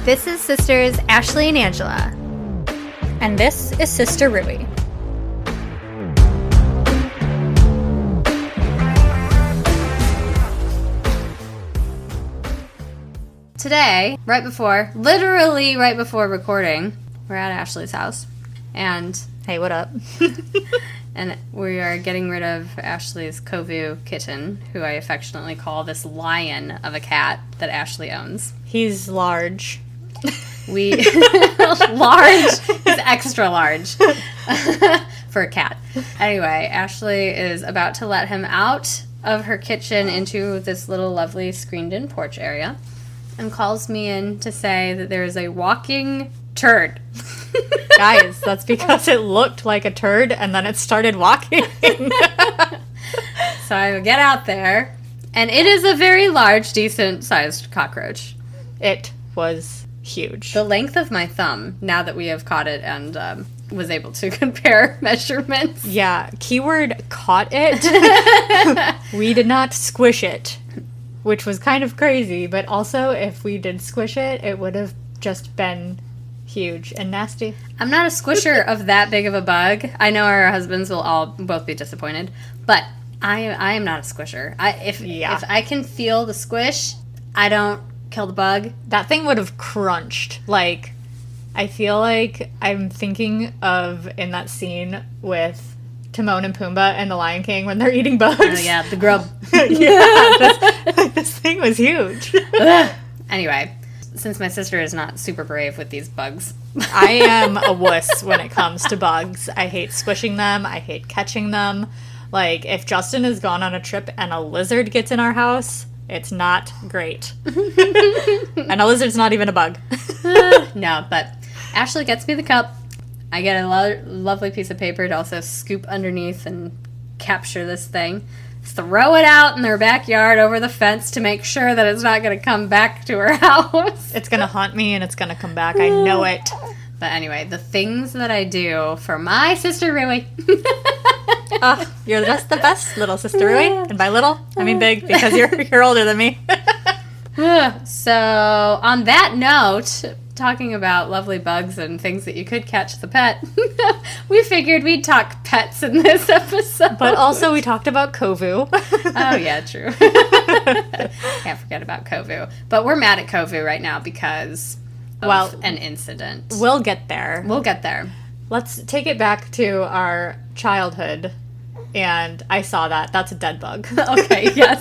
This is sisters Ashley and Angela. And this is Sister Rooy. Today, literally right before recording, we're at Ashley's house. And Hey, what up? and we are getting rid of Ashley's Kovu kitten, who I affectionately call this lion of a cat that Ashley owns. He's large. Large is extra large for a cat. Anyway, Ashley is about to let him out of her kitchen into this little lovely screened-in porch area and calls me in to say that there is a walking turd. Guys, that's because it looked like a turd and then it started walking. So I get out there, and it is a very large, decent-sized cockroach. It was huge. The length of my thumb, now that we have caught it and was able to compare measurements. Yeah, keyword caught it. We did not squish it, which was kind of crazy, but also if we did squish it, it would have just been huge and nasty. I'm not a squisher of that big of a bug. I know our husbands will both be disappointed, but I am not a squisher. If I can feel the squish, I don't kill the bug. That thing would have crunched. Like, I feel like I'm thinking of in that scene with Timon and Pumbaa and the Lion King when they're eating bugs. Oh yeah, the grub. This thing was huge. Anyway, since my sister is not super brave with these bugs. I am a wuss when it comes to bugs. I hate squishing them. I hate catching them. Like, if Justin has gone on a trip and a lizard gets in our house, it's not great. And a lizard's not even a bug. No, but Ashley gets me the cup. I get a lovely piece of paper to also scoop underneath and capture this thing. Throw it out in their backyard over the fence to make sure that it's not going to come back to her house. It's going to haunt me and it's going to come back. I know it. But anyway, the things that I do for my sister Rooy. You're just the best, little sister Rooy. And by little, I mean big, because you're older than me. So, on that note, talking about lovely bugs and things that you could catch the pet, we figured we'd talk pets in this episode. But also we talked about Kovu. Oh, yeah, true. Can't forget about Kovu. But we're mad at Kovu right now because of an incident. We'll get there. We'll get there. Let's take it back to our childhood. And I saw that. That's a dead bug. Okay, yes.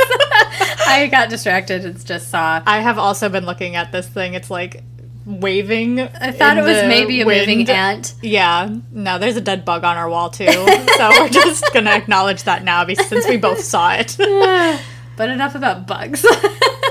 I got distracted and just saw. I have also been looking at this thing. It's like waving. I thought it was maybe a moving ant. Yeah. No, there's a dead bug on our wall too. So we're just going to acknowledge that now since we both saw it. But enough about bugs.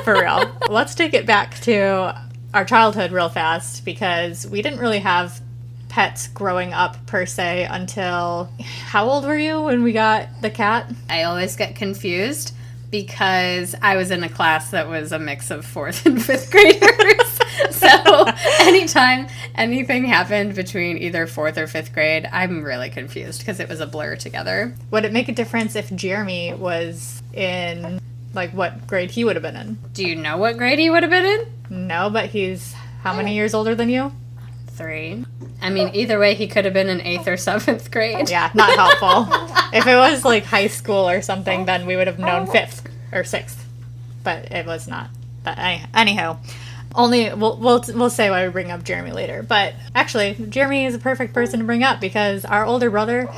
For real. Let's take it back to our childhood real fast because we didn't really have pets growing up per se until how old were you when we got the cat? I always get confused because I was in a class that was a mix of 4th and 5th graders. So anytime anything happened between either 4th or 5th grade, I'm really confused because it was a blur together. Would it make a difference if Jeremy was in, like, what grade he would have been in? Do you know what grade he would have been in? No, but he's how many years older than you? 3. I mean, either way, he could have been in 8th or 7th grade. Yeah, not helpful. If it was, like, high school or something, then we would have known 5th or 6th. But it was not. But anyhow, we'll say why we bring up Jeremy later. But actually, Jeremy is a perfect person to bring up because our older brother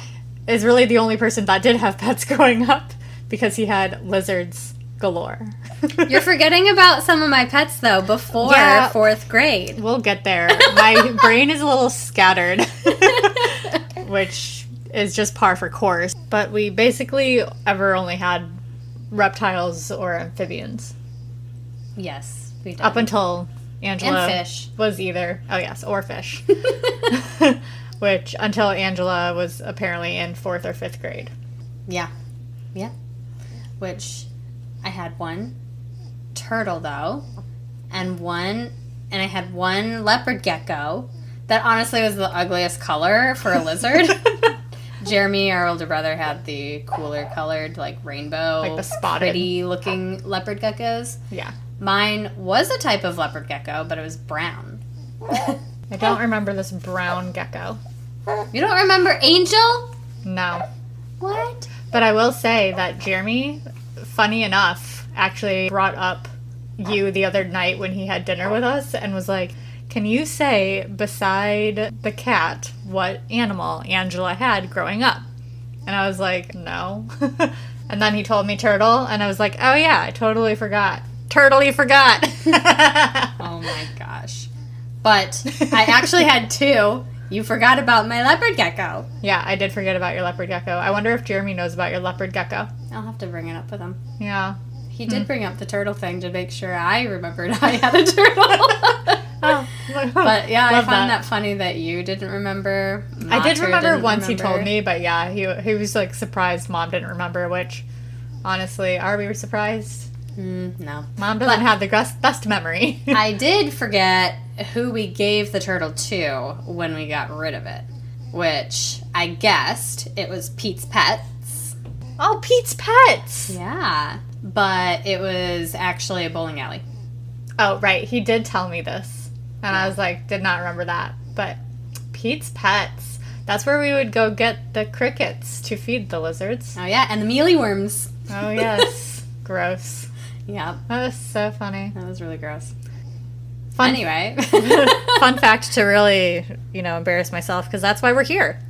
is really the only person that did have pets growing up because he had lizards galore. You're forgetting about some of my pets, though, before 4th grade. We'll get there. My brain is a little scattered, which is just par for course. But we basically ever only had reptiles or amphibians. Yes, we did. Up until Angela and fish. Was either. Oh, yes, or fish. Which, until Angela was apparently in 4th or 5th grade. Yeah. Yeah. Which, I had one turtle, though, and I had one leopard gecko that honestly was the ugliest color for a lizard. Jeremy, our older brother, had the cooler colored, like rainbow, like the spotted, pretty looking leopard geckos. Yeah. Mine was a type of leopard gecko, but it was brown. I don't remember this brown gecko. You don't remember Angel? No. What? But I will say that Jeremy, funny enough, actually brought up you the other night when he had dinner with us and was like, can you say, beside the cat, what animal Angela had growing up? And I was like, no. And then he told me turtle, and I was like, oh yeah, I totally forgot. Totally forgot. Oh my gosh. But I actually had 2. You forgot about my leopard gecko. Yeah, I did forget about your leopard gecko. I wonder if Jeremy knows about your leopard gecko. I'll have to bring it up with him. Yeah. He did bring up the turtle thing to make sure I remembered I had a turtle. Oh. But yeah, Love I found that funny that you didn't remember. I did remember didn't once remember. he told me, but yeah, he was like surprised Mom didn't remember, which honestly, are we surprised? No. Mom doesn't have the best memory. I did forget who we gave the turtle to when we got rid of it, which I guessed it was Pete's Pets. Oh, Pete's Pets! Yeah. But it was actually a bowling alley. Oh, right. He did tell me this. And I was like, did not remember that. But Pete's Pets. That's where we would go get the crickets to feed the lizards. Oh, yeah. And the mealyworms. Oh, yes. Gross. Yeah. That was so funny. That was really gross. Fun, Anyway. Fun fact to really, embarrass myself, because that's why we're here.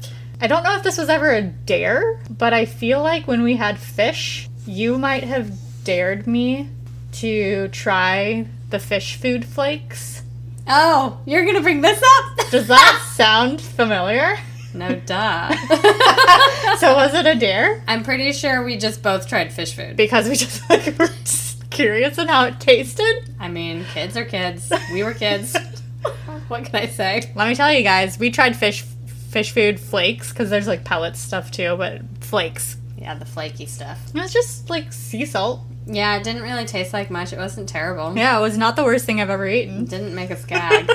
I don't know if this was ever a dare, but I feel like when we had fish, you might have dared me to try the fish food flakes. Oh, you're going to bring this up? Does that sound familiar? No, duh. So was it a dare? I'm pretty sure we just both tried fish food. Because we just were just curious on how it tasted? I mean, kids are kids. We were kids. What can I say? Let me tell you guys, we tried fish food flakes, because there's like pellet stuff too, but flakes. Yeah, the flaky stuff. It was just like sea salt. Yeah, it didn't really taste like much. It wasn't terrible. Yeah, it was not the worst thing I've ever eaten. It didn't make us gag.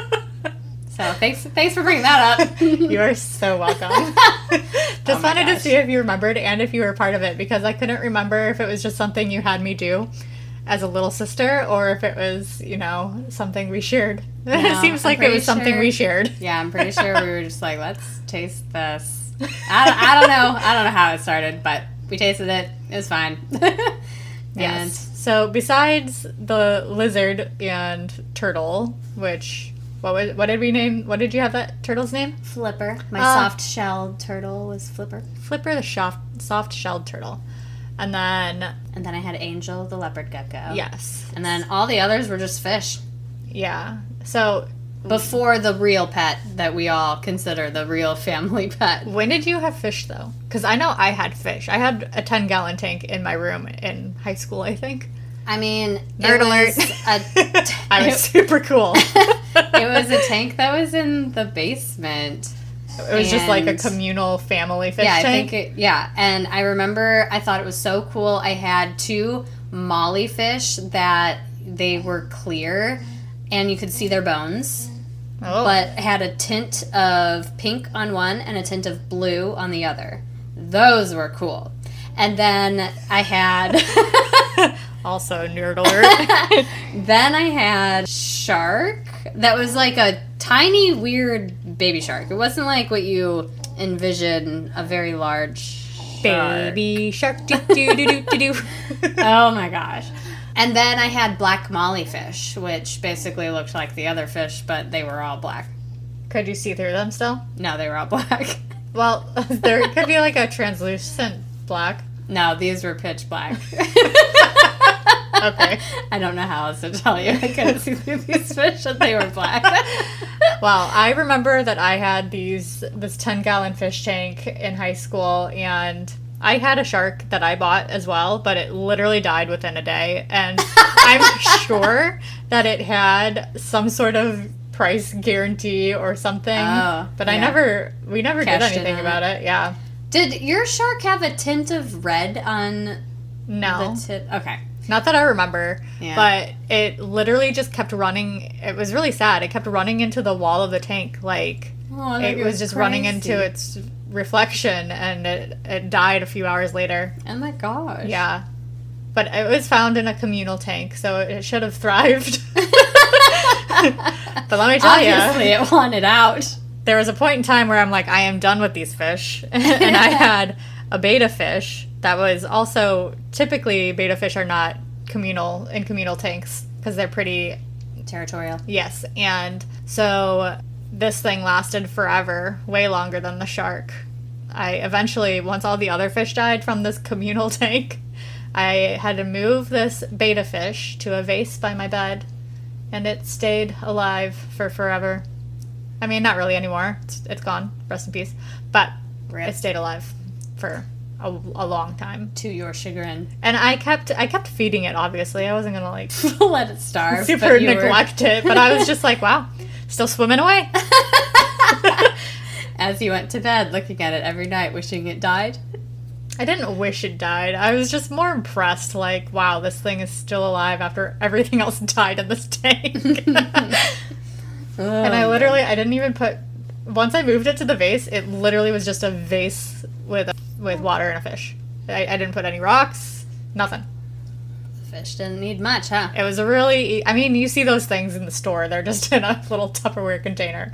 So thanks for bringing that up. You are so welcome. Just wanted to see if you remembered and if you were part of it, because I couldn't remember if it was just something you had me do as a little sister or if it was, something we shared. No, It seems like it was something we shared. Yeah, I'm pretty sure we were just like, let's taste this. I don't know. I don't know how it started, but we tasted it. It was fine. Yes. So besides the lizard and turtle, which what did we name? What did you have that turtle's name? Flipper. My soft-shelled turtle was Flipper. Flipper, the soft-shelled turtle. And then I had Angel, the leopard gecko. Yes. And then all the others were just fish. Yeah. So before the real pet that we all consider the real family pet. When did you have fish, though? Because I know I had fish. I had a 10-gallon tank in my room in high school, I think. I mean, Nerd alert. I was super cool. It was a tank that was in the basement. It was just like a communal family fish tank. And I remember I thought it was so cool. I had 2 molly fish that they were clear and you could see their bones. Oh. But had a tint of pink on one and a tint of blue on the other. Those were cool. And then I had... Also, nerd alert. Then I had shark that was like a tiny, weird baby shark. It wasn't like what you envision a very large shark. Baby shark. Do, do, do, do, do. Oh my gosh. And then I had black molly fish, which basically looked like the other fish, but they were all black. Could you see through them still? No, they were all black. Well, there could be like a translucent black. No, these were pitch black. Okay. I don't know how else to tell you. I couldn't see through these fish and they were black. Well, I remember that I had this 10-gallon fish tank in high school, and I had a shark that I bought as well, but it literally died within a day. And I'm sure that it had some sort of price guarantee or something. Oh, but yeah. we never did anything about it. Yeah. Did your shark have a tint of red on No. the tip? Okay. Not that I remember, Yeah. but it literally just kept running. It was really sad. It kept running into the wall of the tank. Like, Oh, it was just running into its reflection, and it died a few hours later. Oh my gosh. Yeah. But it was found in a communal tank, so it should have thrived. But let me tell you, obviously it wanted out. there was a point in time where I'm like, I am done with these fish. And I had a betta fish that was also, typically betta fish are not in communal tanks because they're pretty Territorial. Yes, and so this thing lasted forever, way longer than the shark. I eventually, once all the other fish died from this communal tank, I had to move this betta fish to a vase by my bed, and it stayed alive for forever. I mean, not really anymore. It's gone. Rest in peace. But Rip. It stayed alive for a long time. To your chagrin. And I kept feeding it, obviously. I wasn't going to, like, let it starve. super neglect it. But I was just like, wow, still swimming away. As you went to bed, looking at it every night, wishing it died. I didn't wish it died. I was just more impressed, like, wow, this thing is still alive after everything else died in this tank. And I didn't even once I moved it to the vase, it literally was just a vase with water and a fish. I didn't put any rocks, nothing. The fish didn't need much, huh? It was you see those things in the store. They're just in a little Tupperware container.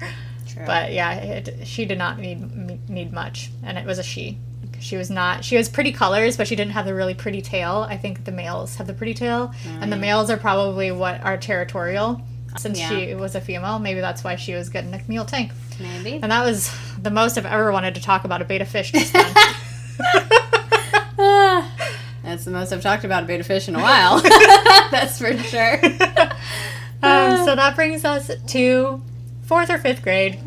True. But yeah, she did not need much, and it was a she. She has pretty colors, but she didn't have the really pretty tail. I think the males have the pretty tail, and the males are probably what are territorial. Since she was a female, maybe that's why she was good in a communal tank. Maybe. And that was the most I've ever wanted to talk about a betta fish just then. That's the most I've talked about a betta fish in a while. That's for sure. So that brings us to 4th or 5th grade.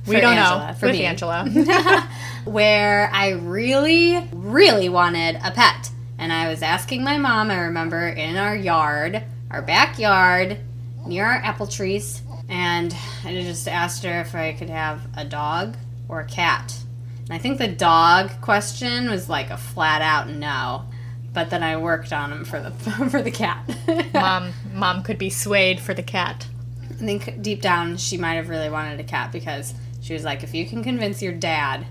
We don't Angela, know. for with me. Angela. Where I really, really wanted a pet. And I was asking my mom, I remember, in our yard, our backyard, near our apple trees. And I just asked her if I could have a dog or a cat. And I think the dog question was like a flat out no. But then I worked on him for the cat. Mom could be swayed for the cat. I think deep down she might have really wanted a cat because she was like, if you can convince your dad,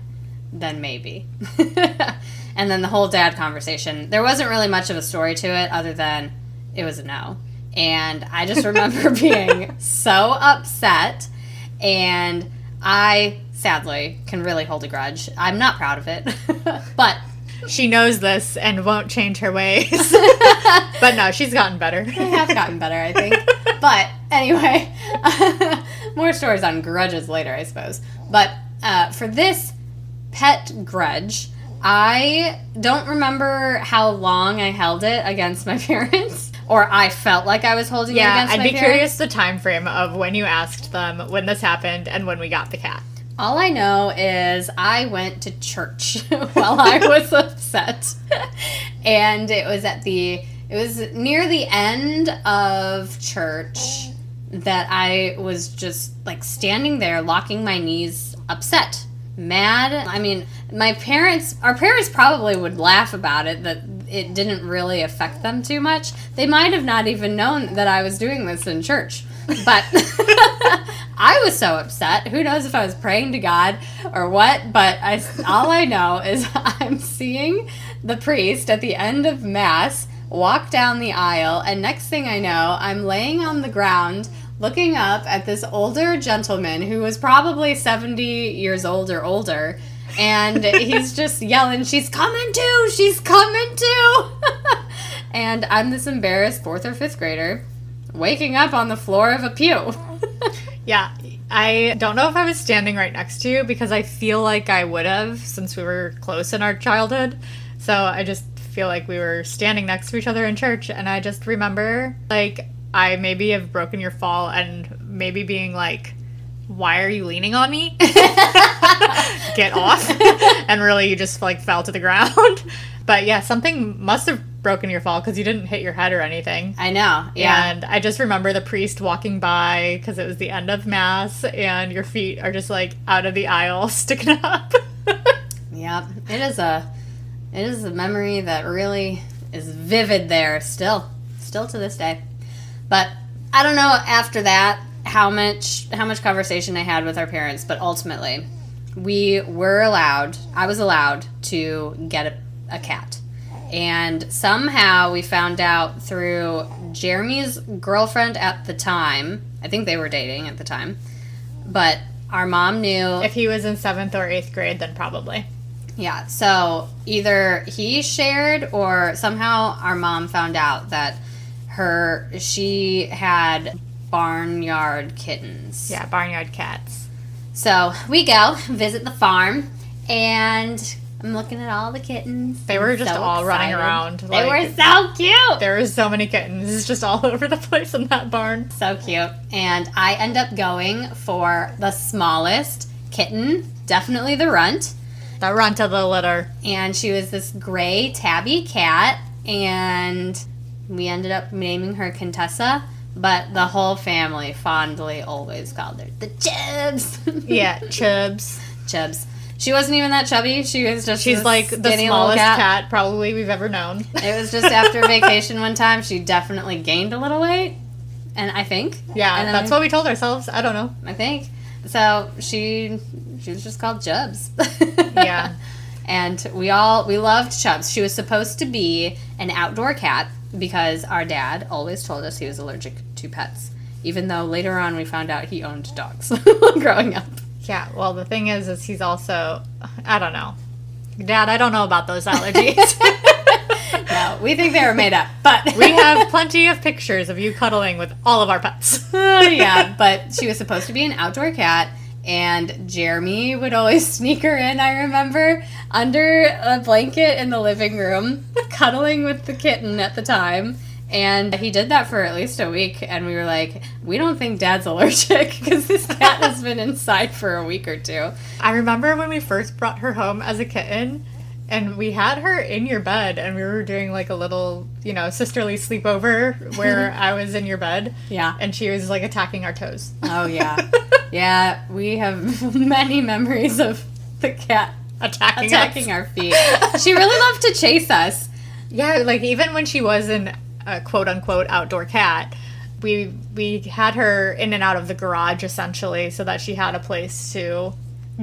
then maybe. And then the whole dad conversation, there wasn't really much of a story to it other than it was a no. And I just remember being so upset, and I sadly can really hold a grudge. I'm not proud of it, but she knows this and won't change her ways. But no, she's gotten better. I have gotten better, I think. But anyway, more stories on grudges later, I suppose. But for this pet grudge, I don't remember how long I held it against my parents, or I felt like I was holding it against my parents. I'd be curious the time frame of when you asked them when this happened and when we got the cat. All I know is I went to church while I was upset. And it was near the end of church that I was just like standing there locking my knees, upset, mad. I mean, our parents probably would laugh about it, that it didn't really affect them too much. They might have not even known that I was doing this in church. But I was so upset. Who knows if I was praying to God or what, but all I know is I'm seeing the priest at the end of Mass walk down the aisle, and next thing I know, I'm laying on the ground looking up at this older gentleman who was probably 70 years old or older, and he's just yelling, "She's coming too! She's coming too!" And I'm this embarrassed 4th or 5th grader waking up on the floor of a pew. Yeah, I don't know if I was standing right next to you because I feel like I would have since we were close in our childhood. So I just feel like we were standing next to each other in church, and I just remember like I maybe have broken your fall and maybe being like, why are you leaning on me? Get off. And really you just like fell to the ground. But yeah, something must have broken your fall because you didn't hit your head or anything. I know, yeah. And I just remember the priest walking by because it was the end of Mass, and your feet are just like out of the aisle sticking up. Yep, it is a memory that really is vivid there still to this day. But I don't know after that how much conversation I had with our parents, but ultimately I was allowed to get a cat. And somehow we found out through Jeremy's girlfriend at the time. I think they were dating at the time. But our mom knew. If he was in 7th or 8th grade, then probably. Yeah, so either he shared or somehow our mom found out that she had barnyard kittens. Yeah, barnyard cats. So we go visit the farm, and I'm looking at all the kittens. They were just all running around. They were so cute. There were so many kittens. It's just all over the place in that barn. So cute. And I end up going for the smallest kitten, definitely the runt. The runt of the litter. And she was this gray tabby cat, and we ended up naming her Contessa, but the whole family fondly always called her the Chubs. Yeah, Chubs. Chubs. She wasn't even that chubby. She's like the smallest cat probably we've ever known. It was just after vacation one time, she definitely gained a little weight, and I think. Yeah, and that's what we told ourselves. I don't know. I think. So she was just called Chubs. Yeah. And we loved Chubs. She was supposed to be an outdoor cat because our dad always told us he was allergic to pets, even though later on we found out he owned dogs growing up. Yeah, well, the thing is he's also, I don't know. Dad, I don't know about those allergies. No, we think they were made up, but... We have plenty of pictures of you cuddling with all of our pets. Yeah, but she was supposed to be an outdoor cat, and Jeremy would always sneak her in, I remember, under a blanket in the living room, cuddling with the kitten at the time. And he did that for at least a week, and we were like, we don't think Dad's allergic because this cat has been inside for a week or two. I remember when we first brought her home as a kitten, and we had her in your bed, and we were doing like a little, sisterly sleepover where I was in your bed. Yeah. And she was like attacking our toes. Oh, yeah. Yeah, we have many memories of the cat attacking our feet. She really loved to chase us. Yeah, like even when she wasn't a quote-unquote outdoor cat, we had her in and out of the garage essentially so that she had a place to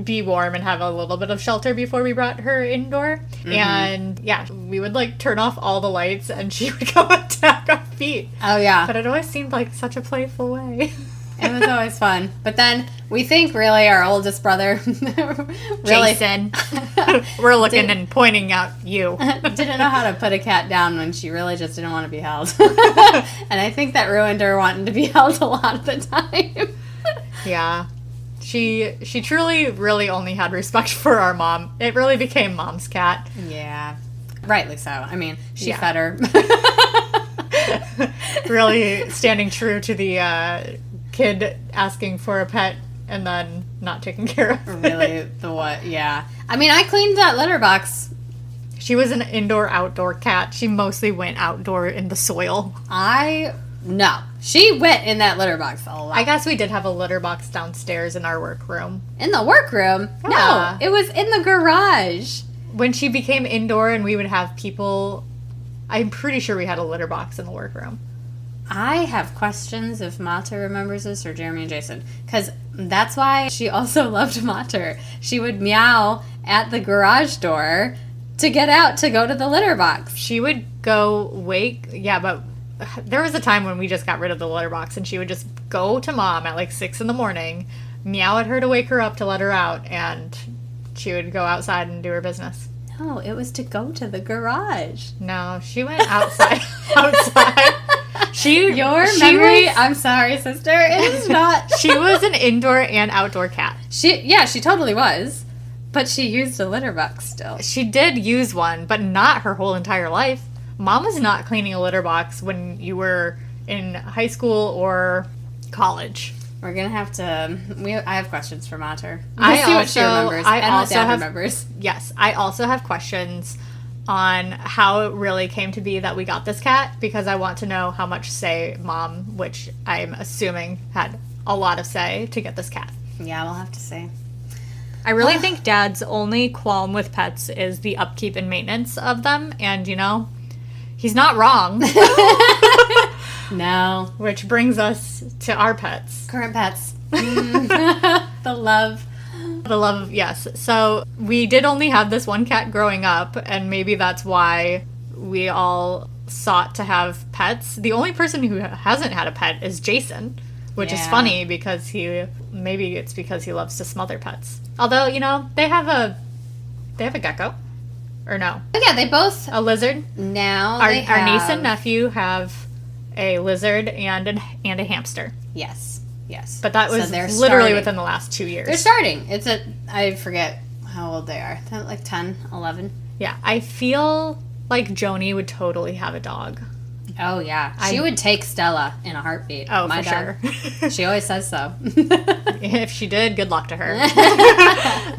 be warm and have a little bit of shelter before we brought her indoor. Mm-hmm. And yeah, we would like turn off all the lights and she would go attack our feet. Oh yeah. But it always seemed like such a playful way. It was always fun. But then we think really our oldest brother Jason. We're looking and pointing out you. Didn't know how to put a cat down when she really just didn't want to be held. And I think that ruined her wanting to be held a lot of the time. Yeah. She truly really only had respect for our mom. It really became Mom's cat. Yeah. Rightly so. I mean, she fed her. Really standing true to the kid asking for a pet and then not taking care of really the what? Yeah. I mean, I cleaned that litter box. She was an indoor-outdoor cat. She mostly went outdoor in the soil. No. She went in that litter box a lot. I guess we did have a litter box downstairs in our workroom. In the workroom? Yeah. No, it was in the garage. When she became indoor and we would have people, I'm pretty sure we had a litter box in the workroom. I have questions if Mata remembers this or Jeremy and Jason. Because that's why she also loved Mater. She would meow at the garage door to get out to go to the litter box. She would go but there was a time when we just got rid of the litter box and she would just go to Mom at like 6 a.m, meow at her to wake her up to let her out, and she would go outside and do her business. No, it was to go to the garage. No, she went outside. Outside. Your memory, I'm sorry, sister, it is not. She was an indoor and outdoor cat. She totally was. But she used a litter box still. She did use one, but not her whole entire life. Mom was not cleaning a litter box when you were in high school or college. We're gonna have to. I have questions for Mater. I see what she remembers and what Dad remembers. Yes, I also have questions on how it really came to be that we got this cat, because I want to know how much say Mom, which I'm assuming had a lot of say to get this cat. Yeah, we'll have to see. I really think Dad's only qualm with pets is the upkeep and maintenance of them, and he's not wrong. No. Which brings us to our pets. Current pets. The love. The love, yes. So we did only have this one cat growing up, and maybe that's why we all sought to have pets. The only person who hasn't had a pet is Jason, which is funny because maybe it's because he loves to smother pets. Although, they have a gecko. Or no? Yeah, they both... A lizard. Now our niece and nephew have a lizard and a hamster. Yes. But that was literally starting. within the last 2 years. They're starting. I forget how old they are. They're like 10, 11. Yeah, I feel like Joni would totally have a dog. Oh, yeah. She would take Stella in a heartbeat. Oh, My for dog. sure. She always says so. If she did, good luck to her.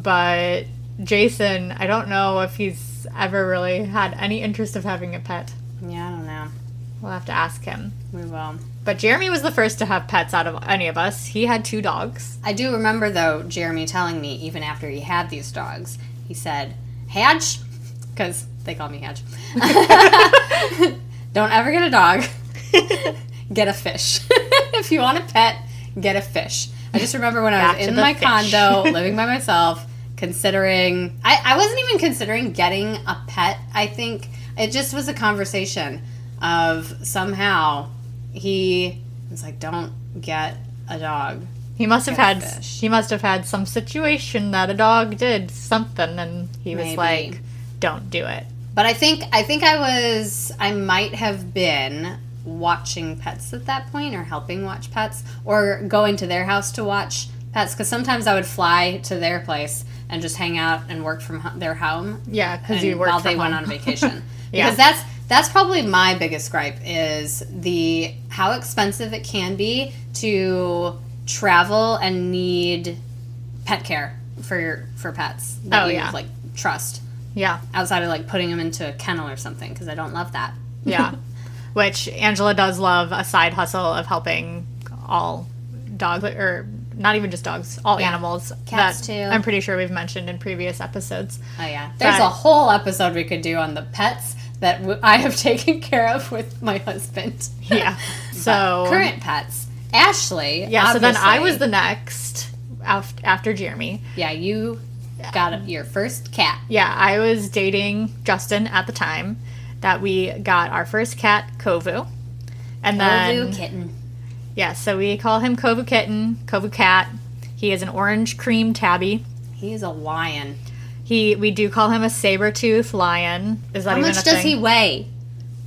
But Jason, I don't know if he's ever really had any interest of having a pet. Yeah, I don't know. We'll have to ask him. We will. But Jeremy was the first to have pets out of any of us. He had 2 dogs. I do remember, though, Jeremy telling me, even after he had these dogs, he said, Hadge, because they call me Hadge, don't ever get a dog. Get a fish. If you want a pet, get a fish. I just remember when I was in my condo, living by myself, considering... I wasn't even considering getting a pet, I think. It just was a conversation of somehow... He was like, "Don't get a dog." He must have had some situation that a dog did something, and he was like, "Don't do it." But I think I might have been watching pets at that point, or helping watch pets, or going to their house to watch pets. Because sometimes I would fly to their place and just hang out and work from their home. Yeah, because you worked while from they home. went on vacation. Yeah. Because that's probably my biggest gripe is how expensive it can be to travel and need pet care for pets that you like trust. Yeah. Outside of like putting them into a kennel or something, because I don't love that. Yeah. Which Angela does love a side hustle of helping all dogs, or not even just dogs, all animals. Cats too. I'm pretty sure we've mentioned in previous episodes. Oh yeah. There's a whole episode we could do on the pets that I have taken care of with my husband. Yeah. So current pets. Ashley. Yeah, so then I was the next after Jeremy. Yeah, you got your first cat. Yeah, I was dating Justin at the time that we got our first cat, Kovu. And then Kovu kitten. Yeah, so we call him Kovu Kitten, Kovu Cat. He is an orange cream tabby. He is a lion. We do call him a saber-tooth lion. Is that even a thing? How much does he weigh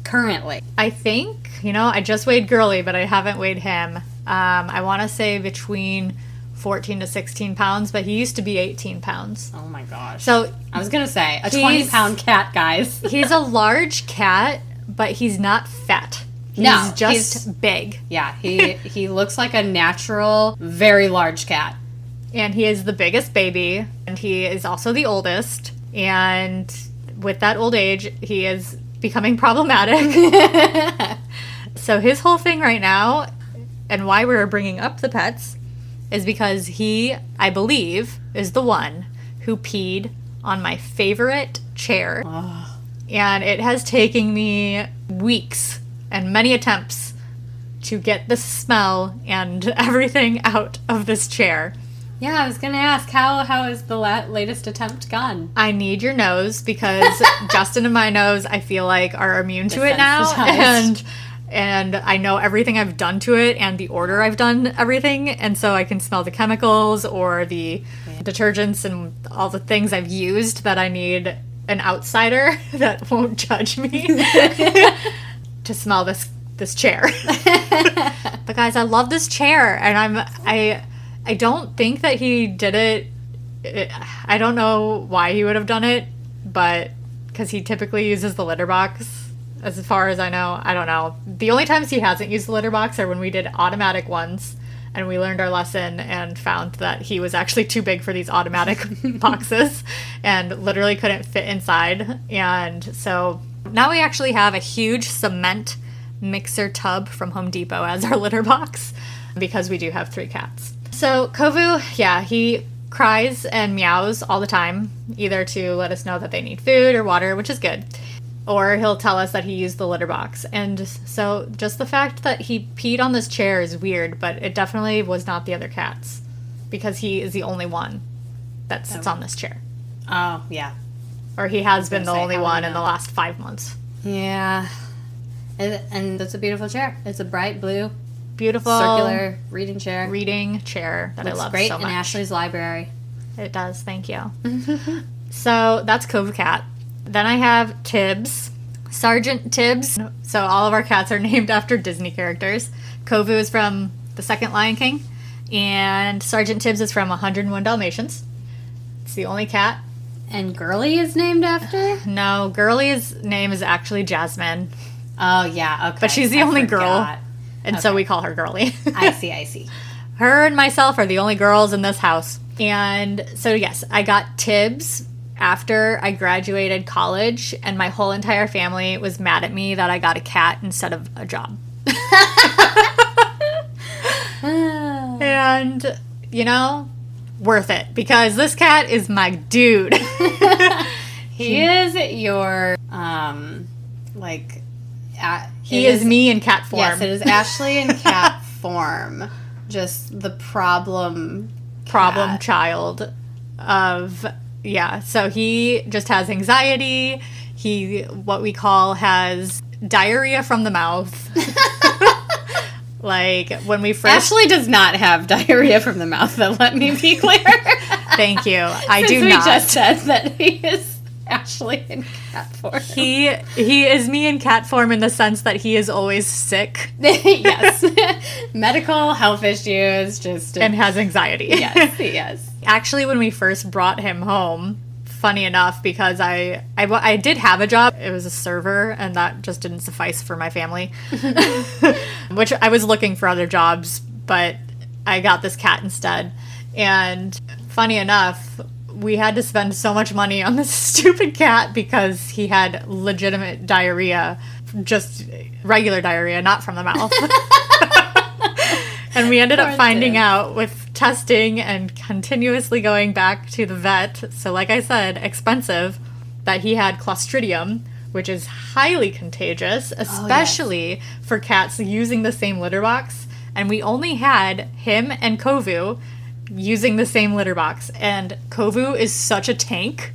currently? I think, I just weighed Girly, but I haven't weighed him. I want to say between 14 to 16 pounds, but he used to be 18 pounds. Oh my gosh. So I was going to say, a 20-pound cat, guys. He's a large cat, but he's not fat. He's just big. Yeah, he looks like a natural, very large cat. And he is the biggest baby, and he is also the oldest. And with that old age, he is becoming problematic. So his whole thing right now, and why we're bringing up the pets, is because he, I believe, is the one who peed on my favorite chair. Oh. And it has taken me weeks and many attempts to get the smell and everything out of this chair. Yeah, I was going to ask, how is the latest attempt gone? I need your nose, because Justin and my nose, I feel like, are immune to it now. And I know everything I've done to it and the order I've done everything. And so I can smell the chemicals or the detergents and all the things I've used that I need an outsider that won't judge me to smell this chair. But guys, I love this chair, and I don't think that he did it. I don't know why he would have done it, but because he typically uses the litter box, as far as I know. I don't know. The only times he hasn't used the litter box are when we did automatic ones, and we learned our lesson and found that he was actually too big for these automatic boxes and literally couldn't fit inside. And so now we actually have a huge cement mixer tub from Home Depot as our litter box, because we do have 3 cats. So Kovu, yeah, he cries and meows all the time, either to let us know that they need food or water, which is good, or he'll tell us that he used the litter box. And so just the fact that he peed on this chair is weird, but it definitely was not the other cats, because he is the only one that sits on this chair. Oh, yeah. Or he has been the only one in the last 5 months. Yeah. And it's a beautiful chair. It's a bright blue, Beautiful circular reading chair. reading chair that Looks I love great so in much. Ashley's library. It does, thank you. So that's Cove Cat. Then I have Tibbs, Sergeant Tibbs. So all of our cats are named after Disney characters. Kovu is from the second Lion King, and Sergeant Tibbs is from 101 Dalmatians. It's the only cat. And Girly is named after? No, Girly's name is actually Jasmine, Oh, yeah, okay. but she's the I only girl, forgot. and so we call her Girly. I see. Her and myself are the only girls in this house. And so, yes, I got Tibbs after I graduated college, and my whole entire family was mad at me that I got a cat instead of a job. And, you know, worth it, because this cat is my dude. He is your, He is me in cat form. Yes, it is Ashley in cat form. Just the problem cat. Child of, yeah. So he just has anxiety. He, what we call, has diarrhea from the mouth. Like, when we first... Ashley does not have diarrhea from the mouth, though, let me be clear. Thank you. I Since do we not. just said that he is Ashley in cat form. He is me in cat form in the sense that he is always sick. Yes. Medical health issues, just... And has anxiety. Yes. Actually, when we first brought him home, funny enough, because I did have a job. It was a server, and that just didn't suffice for my family. Which I was looking for other jobs, but I got this cat instead. And funny enough, we had to spend so much money on this stupid cat because he had legitimate diarrhea, just regular diarrhea, not from the mouth. And we ended up finding out with testing and continuously going back to the vet, so like I said, expensive, that he had Clostridium, which is highly contagious, especially for cats using the same litter box. And we only had him and Kovu using the same litter box. And Kovu is such a tank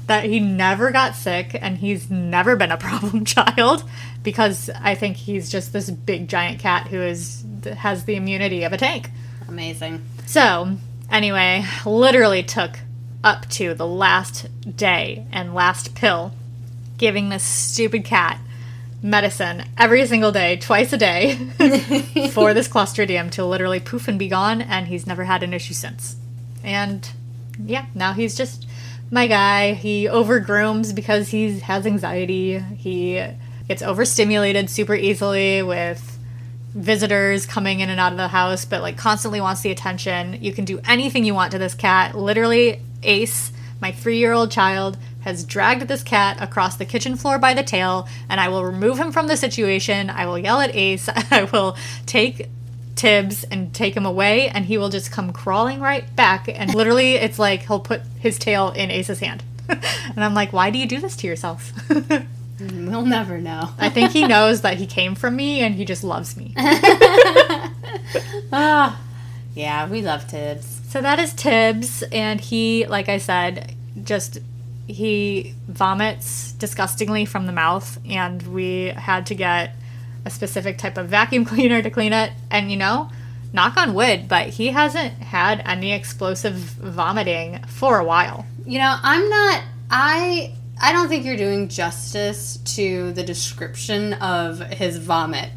that he never got sick, and he's never been a problem child, because I think he's just this big giant cat who has the immunity of a tank. Amazing. So, anyway, literally took up to the last day and last pill giving this stupid cat medicine every single day, twice a day, for this Clostridium to literally poof and be gone, and he's never had an issue since. And, yeah, now he's just my guy. He overgrooms because he has anxiety. He gets overstimulated super easily with visitors coming in and out of the house, but like constantly wants the attention. You can do anything you want to this cat. Literally, Ace, my 3-year-old child, has dragged this cat across the kitchen floor by the tail, and I will remove him from the situation. I will yell at Ace. I will take Tibbs and take him away, and he will just come crawling right back, and literally it's like he'll put his tail in Ace's hand. And I'm like, why do you do this to yourself? We'll never know. I think he knows that he came from me, and he just loves me. Yeah, we love Tibbs. So that is Tibbs, and he, like I said, he vomits disgustingly from the mouth, and we had to get a specific type of vacuum cleaner to clean it. And, you know, knock on wood, but he hasn't had any explosive vomiting for a while. You know, I don't think you're doing justice to the description of his vomit.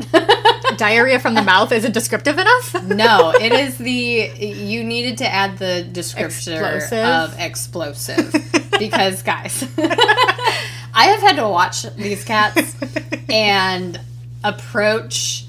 Diarrhea from the mouth isn't descriptive enough? No, it is you needed to add the descriptor of explosive. Because, guys, I have had to watch these cats and approach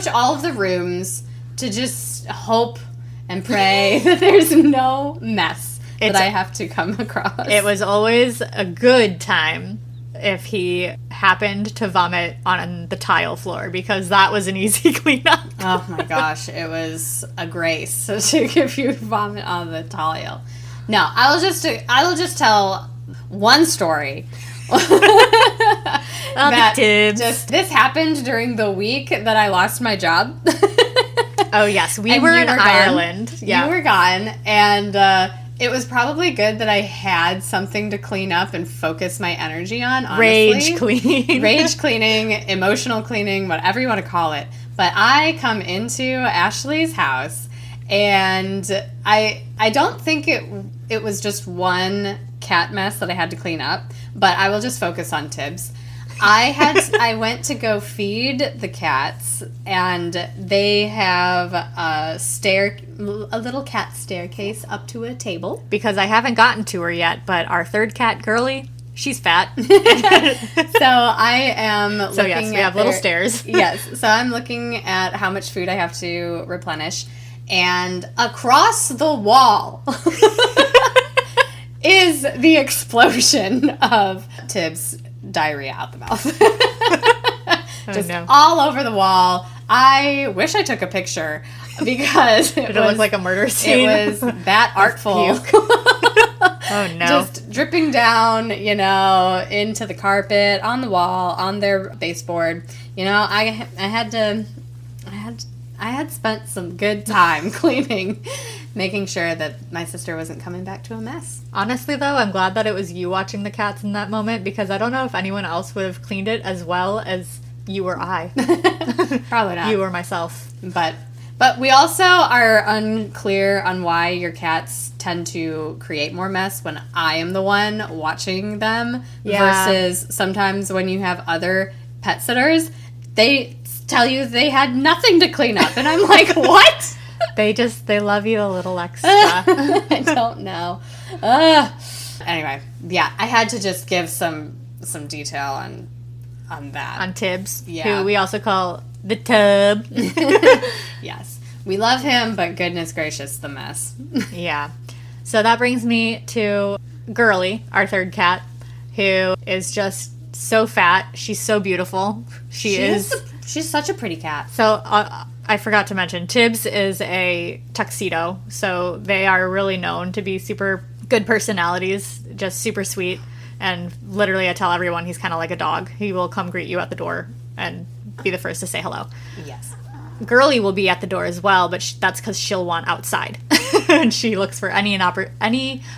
all of the rooms to just hope and pray that there's no mess that I have to come across. It was always a good time if he happened to vomit on the tile floor, because that was an easy cleanup. Oh my gosh, it was a grace to give you vomit on the tile. No, I will just tell one story. This happened during the week that I lost my job. Oh yes, we were in Ireland. Yeah. You were gone, and it was probably good that I had something to clean up and focus my energy on, honestly. Rage cleaning. Rage cleaning, emotional cleaning, whatever you want to call it. But I come into Ashley's house, and I don't think it was just one cat mess that I had to clean up, but I will just focus on Tibbs. I went to go feed the cats, and they have a little cat staircase up to a table. Because I haven't gotten to her yet, but our third cat, Girly, she's fat. So I am looking So yes, we have little stairs. Yes, so I'm looking at how much food I have to replenish, and across the wall is the explosion of Tibbs' diarrhea out the mouth. Just all over the wall. I wish I took a picture because Did it look like a murder scene? It was that artful. Oh no. Just dripping down, into the carpet, on the wall, on their baseboard. I had spent some good time cleaning, making sure that my sister wasn't coming back to a mess. Honestly, though, I'm glad that it was you watching the cats in that moment, because I don't know if anyone else would have cleaned it as well as you or I. Probably not. You or myself. But we also are unclear on why your cats tend to create more mess when I am the one watching them versus sometimes when you have other pet sitters, they tell you they had nothing to clean up, and I'm like, what? They love you a little extra. I don't know. Anyway, yeah, I had to just give some detail on that. On Tibbs, Yeah. who we also call the tub. Yes. We love him, but goodness gracious, the mess. Yeah. So that brings me to Girly, our third cat, who is just so fat. She's so beautiful. She's such a pretty cat. So I forgot to mention, Tibbs is a tuxedo, so they are really known to be super good personalities, just super sweet, and literally I tell everyone he's kind of like a dog. He will come greet you at the door and be the first to say hello. Yes. Girly will be at the door as well, but that's because she'll want outside. And she looks for any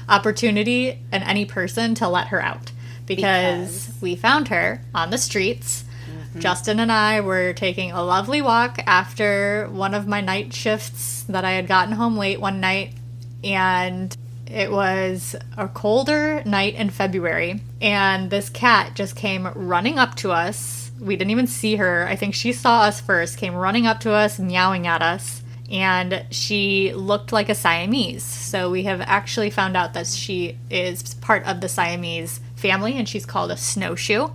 opportunity and any person to let her out. Because we found her on the streets. Mm-hmm. Justin and I were taking a lovely walk after one of my night shifts that I had gotten home late one night. And it was a colder night in February. And this cat just came running up to us. We didn't even see her. I think she saw us first, came running up to us, meowing at us. And she looked like a Siamese. So we have actually found out that she is part of the Siamese family, and she's called a snowshoe.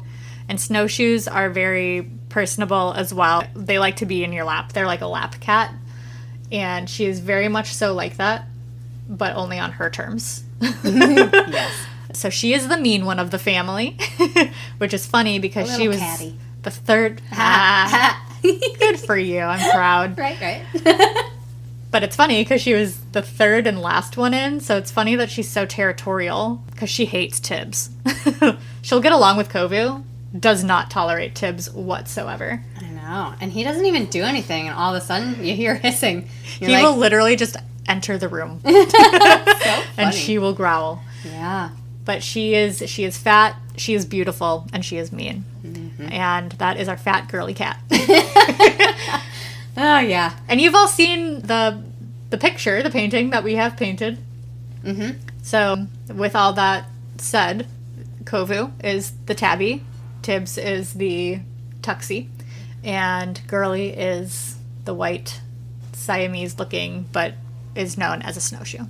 And snowshoes are very personable as well. They like to be in your lap. They're like a lap cat. And she is very much so like that, but only on her terms. Yes. So she is the mean one of the family, which is funny because she was catty. The third. Good for you. I'm proud. Right. But it's funny because she was the third and last one in, so it's funny that she's so territorial because she hates Tibbs. She'll get along with Kovu, does not tolerate Tibbs whatsoever. I know. And he doesn't even do anything, and all of a sudden you hear hissing. He will literally just enter the room. So funny. And she will growl. Yeah. But she is fat, she is beautiful, and she is mean. Mm-hmm. And that is our fat girly cat. Oh, yeah. And you've all seen the picture, the painting that we have painted. Mm-hmm. So, with all that said, Kovu is the tabby, Tibbs is the tuxie, and Girly is the white Siamese-looking, but is known as a snowshoe.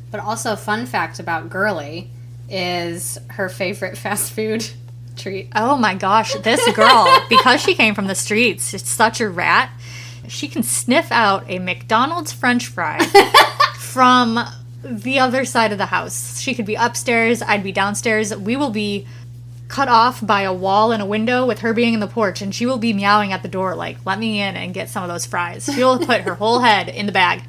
But also, fun fact about Girly is her favorite fast food treat. Oh my gosh, this girl, because she came from the streets, she's such a rat. She can sniff out a McDonald's French fry from the other side of the house. She could be upstairs, I'd be downstairs. We will be cut off by a wall and a window with her being in the porch, and she will be meowing at the door like, let me in and get some of those fries. She'll put her whole head in the bag.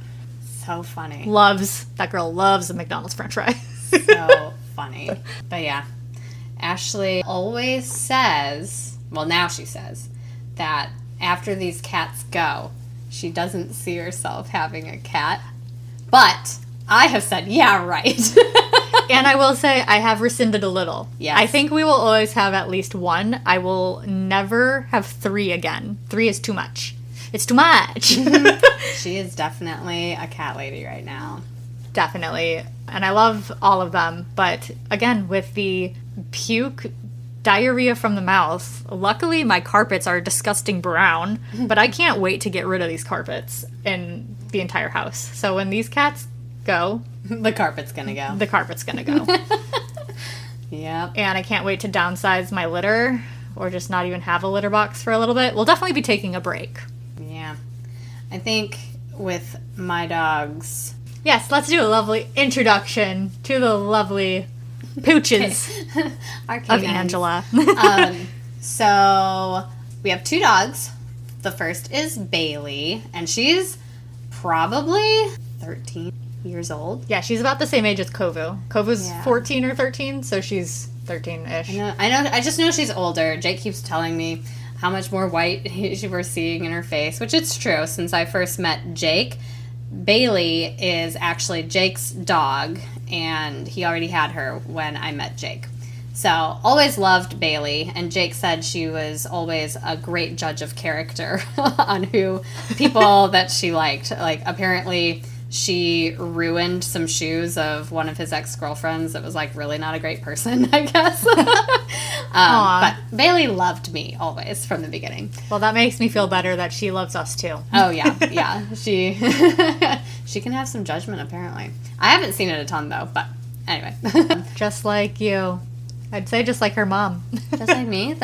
So funny. That girl loves a McDonald's French fry. So funny. But yeah, Ashley always says, well, now she says, that after these cats go, she doesn't see herself having a cat. But I have said, yeah, right. And I will say I have rescinded a little. Yes. I think we will always have at least one. I will never have 3 again. 3 is too much. It's too much. She is definitely a cat lady right now. Definitely. And I love all of them. But again, with the puke, diarrhea from the mouth, luckily my carpets are disgusting brown, but I can't wait to get rid of these carpets in the entire house. So when these cats go, The carpet's gonna go. the carpet's gonna go. Yep. And I can't wait to downsize my litter or just not even have a litter box for a little bit. We'll definitely be taking a break. Yeah. I think with my dogs... Yes, let's do a lovely introduction to the lovely pooches Our of canines. Angela. So we have 2 dogs. The first is Bailey, and she's probably 13 years old. Yeah, she's about the same age as Kovu. Kovu's Yeah. 14 or 13, so she's 13-ish. I know. I just know she's older. Jake keeps telling me how much more white we're seeing in her face, which it's true. Since I first met Jake, Bailey is actually Jake's dog, and he already had her when I met Jake. So, always loved Bailey, and Jake said she was always a great judge of character on who people that she liked. Like, apparently, she ruined some shoes of one of his ex-girlfriends that was, like, really not a great person, I guess. But Bailey loved me always from the beginning. Well, that makes me feel better that she loves us too. Oh, yeah, yeah. She she can have some judgment, apparently. I haven't seen it a ton, though, but anyway. Just like you. I'd say just like her mom. Just like me?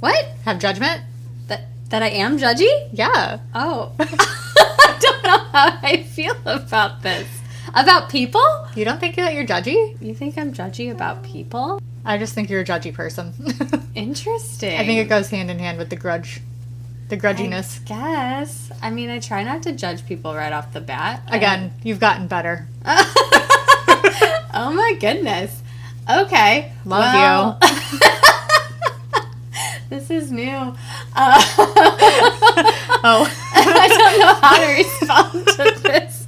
What? Have judgment? That I am judgy? Yeah. Oh. I don't know how I feel about this. About people? You don't think that you're judgy? You think I'm judgy about people? I just think you're a judgy person. Interesting. I think it goes hand in hand with the grudginess. I guess. I mean, I try not to judge people right off the bat. Again, you've gotten better. Oh my goodness. Okay. Love you. This is new. Oh. I don't know how to respond to this.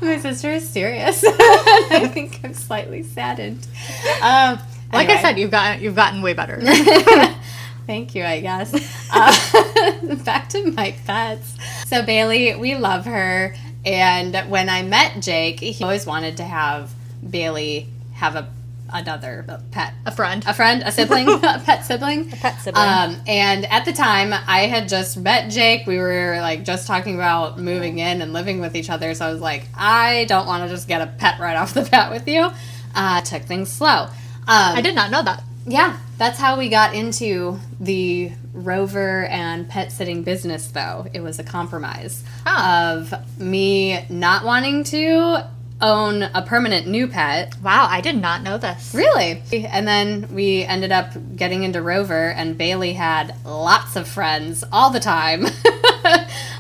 My sister is serious. I think I'm slightly saddened. Like I said, you've gotten way better. Thank you, I guess. Back to my pets. So Bailey, we love her. And when I met Jake, he always wanted to have Bailey have another pet. A friend, a sibling, a pet sibling. A pet sibling. And at the time, I had just met Jake. We were like just talking about moving in and living with each other. So I was like, I don't want to just get a pet right off the bat with you. Took things slow. I did not know that. Yeah, that's how we got into the rover and pet sitting business, though. It was a compromise of me not wanting to own a permanent new pet. Wow, I did not know this. Really? And then we ended up getting into rover, and Bailey had lots of friends all the time.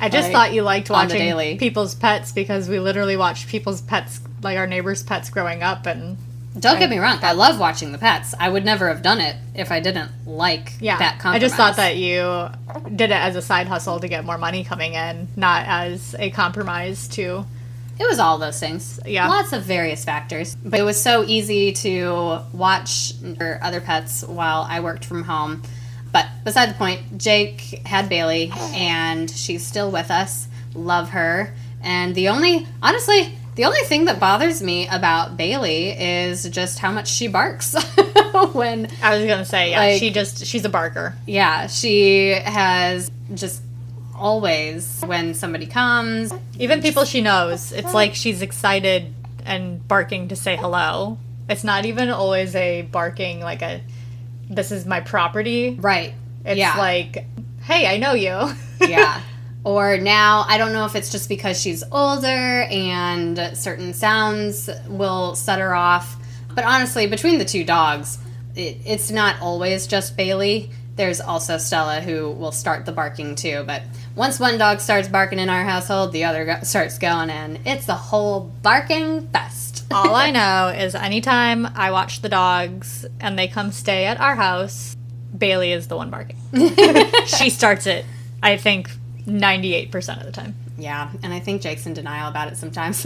I just thought you liked on the watching daily. people's pets because we literally watched people's pets, like our neighbors' pets growing up, and Don't get me wrong, I love watching the pets. I would never have done it if I didn't like that compromise. I just thought that you did it as a side hustle to get more money coming in, not as a compromise to... It was all those things. Yeah. Lots of various factors. But it was so easy to watch for other pets while I worked from home. But beside the point, Jake had Bailey, and she's still with us. Love her. And the only thing that bothers me about Bailey is just how much she barks. When I was gonna say, yeah, like, she's a barker. Yeah, she has just always, when somebody comes, Even people she knows, it's like she's excited and barking to say hello. It's not even always a barking like a, this is my property. right. It's yeah. like, hey, I know you. Yeah. Or now, I don't know if it's just because she's older and certain sounds will set her off. But honestly, between the 2 dogs, it's not always just Bailey. There's also Stella who will start the barking too. But once one dog starts barking in our household, the other starts going, and it's a whole barking fest. All I know is anytime I watch the dogs and they come stay at our house, Bailey is the one barking. She starts it, I think, 98% of the time. Yeah, and I think Jake's in denial about it sometimes.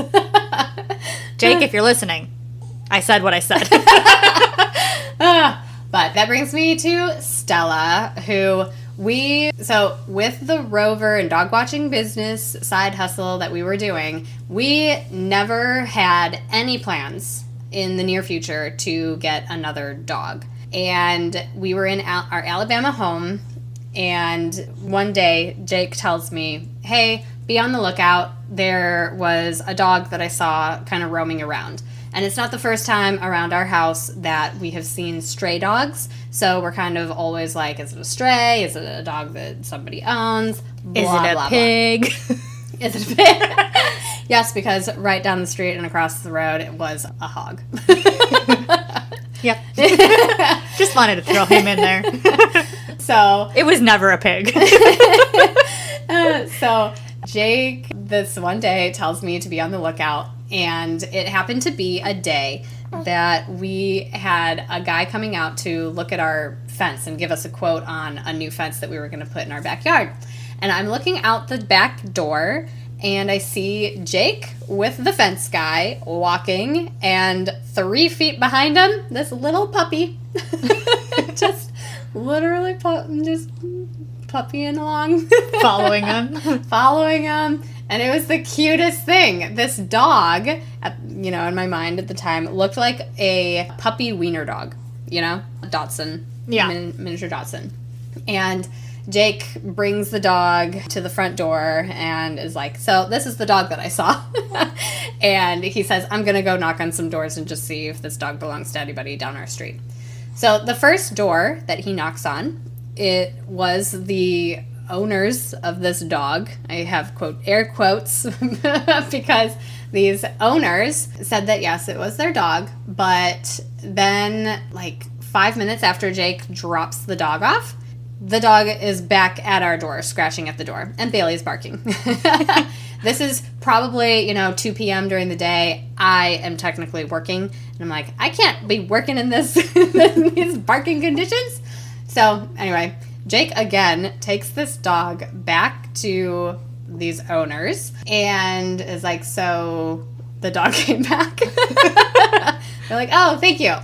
Jake, if you're listening, I said what I said. But that brings me to Stella, who with the Rover and dog watching business side hustle that we were doing, we never had any plans in the near future to get another dog. And we were in our Alabama home, and one day Jake tells me, hey, be on the lookout. There was a dog that I saw kind of roaming around. And it's not the first time around our house that we have seen stray dogs. So we're kind of always like, is it a stray? Is it a dog that somebody owns? Blah, Is it a blah, pig? Blah. Is it a pig? Yes, because right down the street and across the road, it was a hog. Yep. Just wanted to throw him in there. So it was never a pig. So Jake, this one day, tells me to be on the lookout. And it happened to be a day that we had a guy coming out to look at our fence and give us a quote on a new fence that we were going to put in our backyard. And I'm looking out the back door, and I see Jake with the fence guy walking, and 3 feet behind him, this little puppy, just literally just puppying along. Following him. And it was the cutest thing. This dog, in my mind at the time, looked like a puppy wiener dog, Dotson, miniature Dotson. And Jake brings the dog to the front door and is like, so this is the dog that I saw. And he says, I'm going to go knock on some doors and just see if this dog belongs to anybody down our street. So the first door that he knocks on, it was the owners of this dog. I have air quotes because these owners said that yes, it was their dog, but then 5 minutes after Jake drops the dog off, the dog is back at our door, scratching at the door, and Bailey's barking. This is probably 2 p.m. during the day. I am technically working, and I'm like, I can't be working in these barking conditions. So anyway, Jake again takes this dog back to these owners and is like, so the dog came back. They're like, oh, thank you.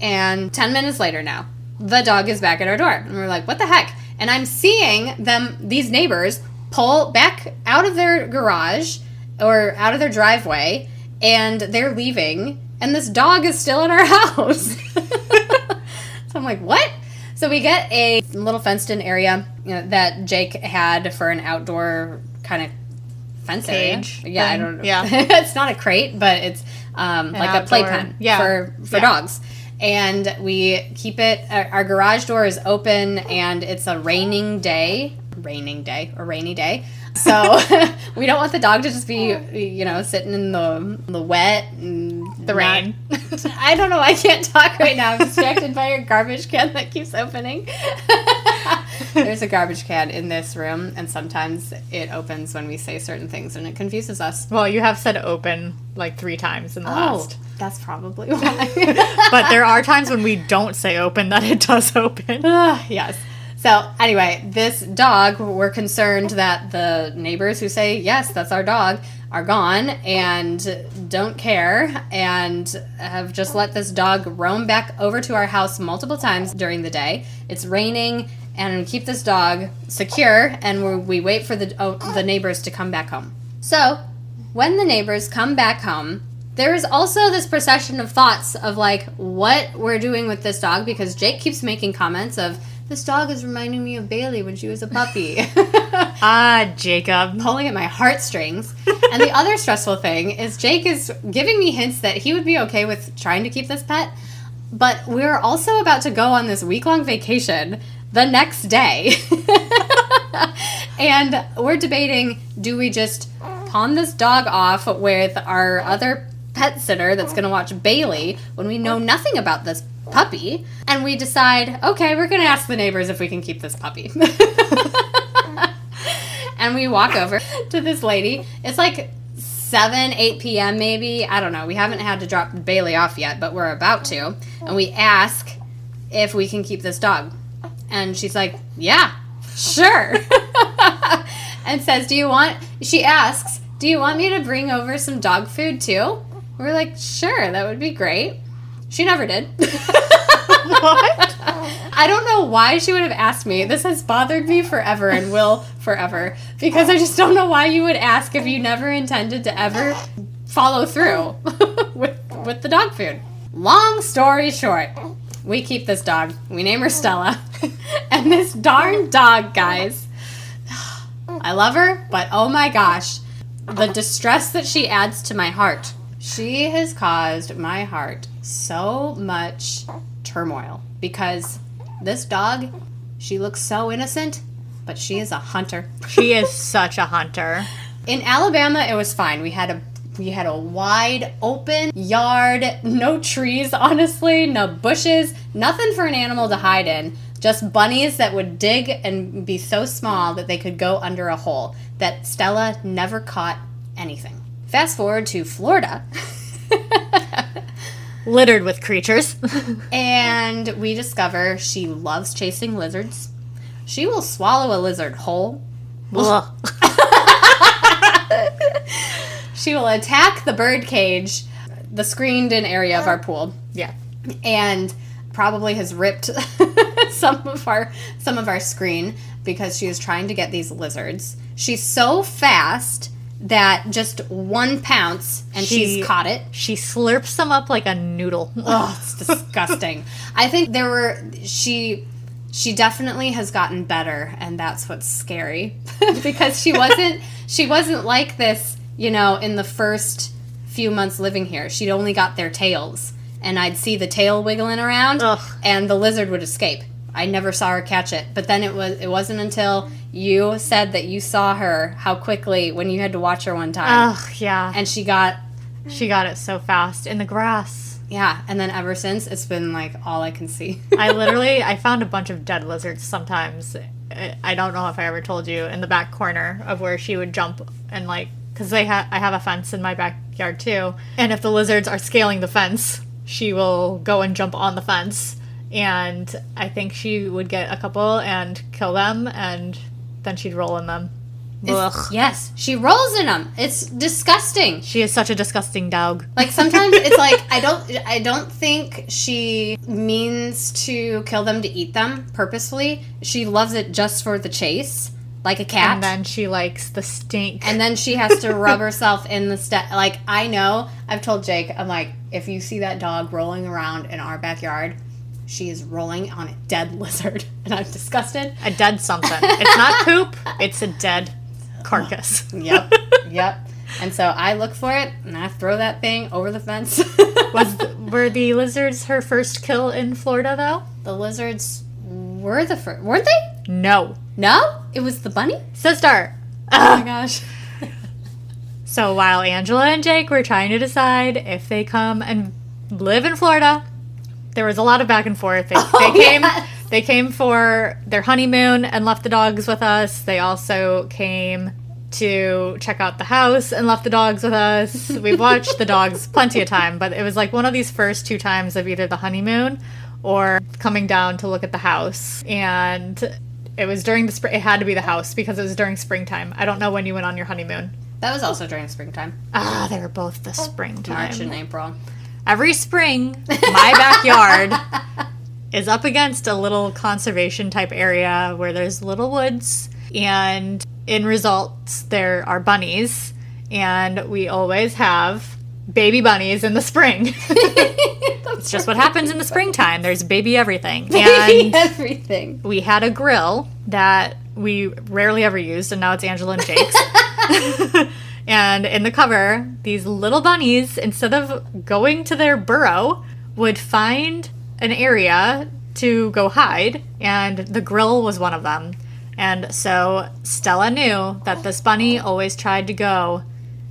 And 10 minutes later now, the dog is back at our door. And we're like, what the heck? And I'm seeing these neighbors, pull back out of their garage or out of their driveway, and they're leaving, and this dog is still in our house. So I'm like, what? So we get a little fenced-in area that Jake had for an outdoor kind of fence cage area. Yeah, thing. I don't know. Yeah. It's not a crate, but it's like a playpen for dogs. And we keep it, our garage door is open, and it's a rainy day. So we don't want the dog to just be, sitting in the wet and the rain. I don't know. I can't talk right now. I'm distracted by your garbage can that keeps opening. There's a garbage can in this room, and sometimes it opens when we say certain things, and it confuses us. Well, you have said open 3 times in the last. That's probably why. But there are times when we don't say open that it does open. Yes. So anyway, this dog, we're concerned that the neighbors who say, yes, that's our dog, are gone and don't care and have just let this dog roam back over to our house multiple times during the day. It's raining, and we keep this dog secure, and we wait for the neighbors to come back home. So when the neighbors come back home, there is also this procession of thoughts of what we're doing with this dog, because Jake keeps making comments of, this dog is reminding me of Bailey when she was a puppy. Jacob. Pulling at my heartstrings. And the other stressful thing is Jake is giving me hints that he would be okay with trying to keep this pet. But we're also about to go on this week-long vacation the next day. And we're debating, do we just pawn this dog off with our other pet sitter that's going to watch Bailey when we know nothing about this puppy, and we decide, okay, we're going to ask the neighbors if we can keep this puppy. And we walk over to this lady. It's 8 p.m. maybe. I don't know. We haven't had to drop Bailey off yet, but we're about to. And we ask if we can keep this dog. And she's like, yeah, sure. and says, she asks, do you want me to bring over some dog food too? We're like, sure, that would be great. She never did. What? I don't know why she would have asked me. This has bothered me forever and will forever. Because I just don't know why you would ask if you never intended to ever follow through with the dog food. Long story short, we keep this dog. We name her Stella. And this darn dog, guys, I love her, but oh my gosh, the distress that she adds to my heart. She has caused my heart so much turmoil because this dog, she looks so innocent, but she is a hunter. She is such a hunter. In Alabama, it was fine. We had a wide open yard, no trees, honestly, no bushes, nothing for an animal to hide in. Just bunnies that would dig and be so small that they could go under a hole. That Stella never caught anything. Fast forward to Florida. Littered with creatures. And we discover she loves chasing lizards. She will swallow a lizard whole. She will attack the bird cage, the screened-in area of our pool. Yeah. And probably has ripped some of our screen because she is trying to get these lizards. She's so fast that just one pounce and she's caught it. She slurps them up like a noodle. Oh, it's disgusting. I think she definitely has gotten better, and that's what's scary. Because she wasn't like this, in the first few months living here. She'd only got their tails, and I'd see the tail wiggling around, and the lizard would escape. I never saw her catch it. But then it wasn't until you said that you saw her, how quickly, when you had to watch her one time. Oh, yeah. And she got it so fast in the grass. Yeah, and then ever since, it's been, like, all I can see. I found a bunch of dead lizards sometimes. I don't know if I ever told you, in the back corner of where she would jump and, like, because I have a fence in my backyard, too. And if the lizards are scaling the fence, she will go and jump on the fence. And I think she would get a couple and kill them, and then she'd roll in them. Yes, she rolls in them. It's disgusting. She is such a disgusting dog. Like, sometimes it's like, I don't think she means to kill them to eat them purposefully. She loves it just for the chase, like a cat. And then she likes the stink. And then she has to rub herself in the like, I know, I've told Jake, I'm like, if you see that dog rolling around in our backyard, she is rolling on a dead lizard. And I'm disgusted. A dead something. It's not poop. It's a dead carcass. Yep. And so I look for it, and I throw that thing over the fence. Were the lizards her first kill in Florida, though? The lizards were the first. Weren't they? No. No? It was the bunny? Sister. Oh my gosh. So while Angela and Jake were trying to decide if they come and live in Florida, there was a lot of back and forth. They came for their honeymoon and left the dogs with us. They also came to check out the house and left the dogs with us. We've watched the dogs plenty of time, but it was like one of these first 2 times of either the honeymoon or coming down to look at the house. And it was during the spring. It had to be the house because it was during springtime. I don't know when you went on your honeymoon. That was also during springtime. They were both the springtime. March and April. Every spring, my backyard is up against a little conservation type area where there's little woods, and in results there are bunnies, and we always have baby bunnies in the spring. It's just what happens in the springtime. There's baby everything. Baby everything. We had a grill that we rarely ever used, and now it's Angela and Jake's. And in the cover, these little bunnies, instead of going to their burrow, would find an area to go hide, and the grill was one of them. And so Stella knew that this bunny always tried to go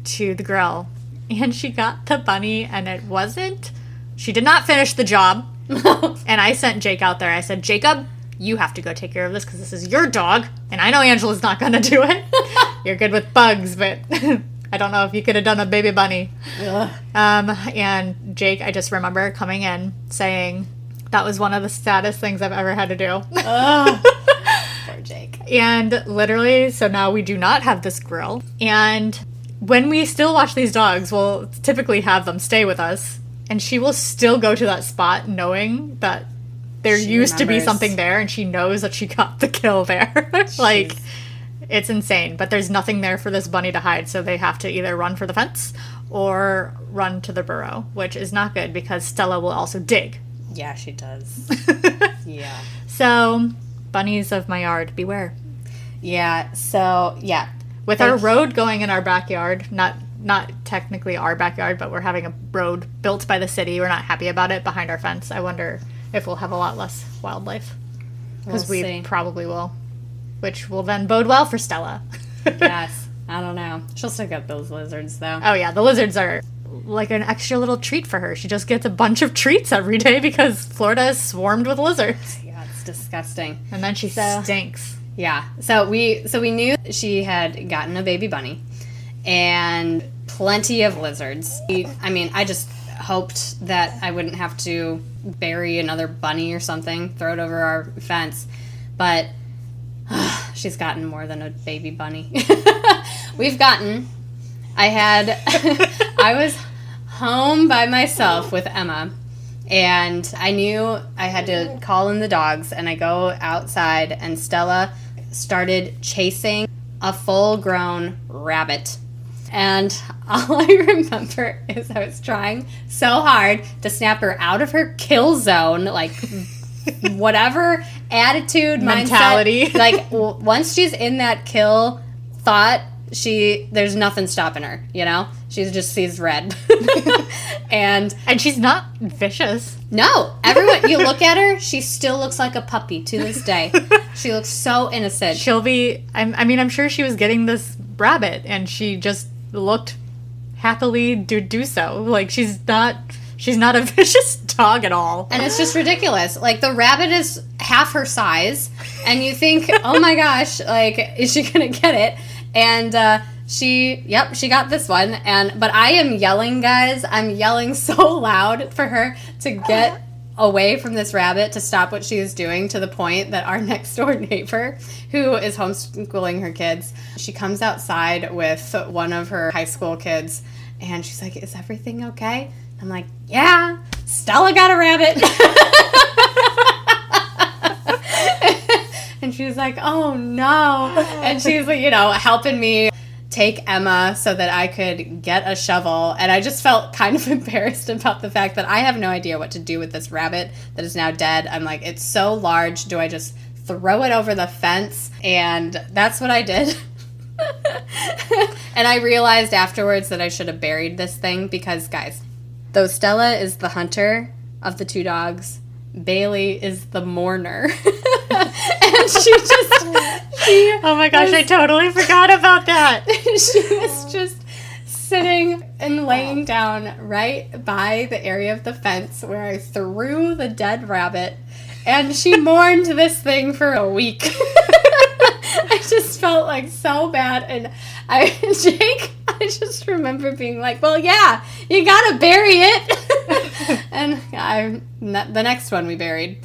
to the grill. And she got the bunny, and she did not finish the job. And I sent Jake out there. I said, Jacob, you have to go take care of this because this is your dog, and I know Angela's not going to do it. You're good with bugs, but I don't know if you could have done a baby bunny. And Jake, I just remember coming in saying, that was one of the saddest things I've ever had to do. Jake. And literally, so now we do not have this grill. And when we still watch these dogs, we'll typically have them stay with us. And she will still go to that spot knowing that there used to be something there, and she knows that she got the kill there. Like, it's insane. But there's nothing there for this bunny to hide, so they have to either run for the fence or run to the burrow, which is not good because Stella will also dig. Yeah, she does. Yeah. So, bunnies of my yard, beware. Yeah, so, yeah. With our road going in our backyard, not technically our backyard, but we're having a road built by the city. We're not happy about it behind our fence. I wonder if we'll have a lot less wildlife. Because we probably will. Which will then bode well for Stella. Yes. I don't know. She'll still get those lizards, though. Oh, yeah. The lizards are like an extra little treat for her. She just gets a bunch of treats every day because Florida is swarmed with lizards. Yeah, it's disgusting. And then she stinks. Yeah. So we knew she had gotten a baby bunny and plenty of lizards. I just hoped that I wouldn't have to bury another bunny or something, throw it over our fence. But she's gotten more than a baby bunny. I was home by myself with Emma, and I knew I had to call in the dogs, and I go outside, and Stella started chasing a full-grown rabbit. And all I remember is I was trying so hard to snap her out of her kill zone, like whatever attitude, mentality. Mindset. Like once she's in that kill thought, there's nothing stopping her, you know? She just sees red. and she's not vicious. No. Everyone, you look at her, she still looks like a puppy to this day. She looks so innocent. She'll be, I'm sure she was getting this rabbit and she just looked happily do so. Like she's not a vicious dog at all. And it's just ridiculous. Like the rabbit is half her size and you think, oh my gosh, like is she gonna get it? And she got this one. But I am yelling, guys. I'm yelling so loud for her to get away from this rabbit, to stop what she is doing, to the point that our next door neighbor, who is homeschooling her kids, she comes outside with one of her high school kids and she's like, is everything okay? I'm like, yeah, Stella got a rabbit. And she's like, oh no. And she's, helping me take Emma so that I could get a shovel. And I just felt kind of embarrassed about the fact that I have no idea what to do with this rabbit that is now dead. I'm like, it's so large. Do I just throw it over the fence? And that's what I did. And I realized afterwards that I should have buried this thing because, guys, though Stella is the hunter of the two dogs, Bailey is the mourner. And oh my gosh, I totally forgot about that. She was just sitting and laying down right by the area of the fence where I threw the dead rabbit, and she mourned this thing for a week. I just felt like so bad, and Jake, I just remember being like, well, yeah, you gotta bury it. And the next one we buried,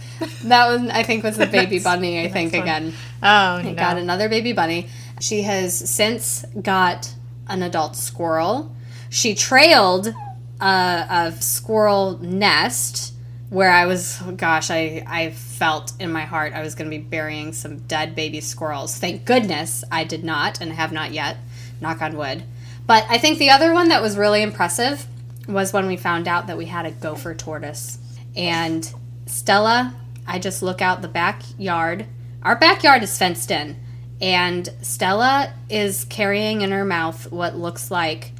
that one I think was the baby bunny, I think, again. Oh, no. Got another baby bunny. She has since got an adult squirrel. She trailed a squirrel nest where I felt in my heart I was going to be burying some dead baby squirrels. Thank goodness I did not and have not yet. Knock on wood. But I think the other one that was really impressive was when we found out that we had a gopher tortoise. And Stella, I just look out the backyard. Our backyard is fenced in. And Stella is carrying in her mouth what looks like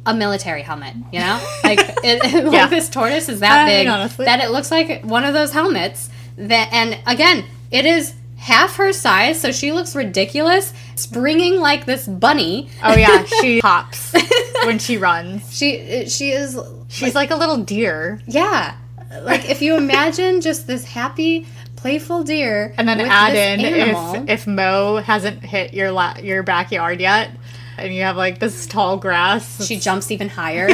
a military helmet, you know? Like, like this tortoise is that big that it looks like one of those helmets. And again, it is half her size, so she looks ridiculous, springing like this bunny. Oh yeah, she hops when she runs. She's like a little deer. Yeah. Like if you imagine just this happy, playful deer, and then add in if Mo hasn't hit your backyard yet, and you have like this tall grass, she jumps even higher.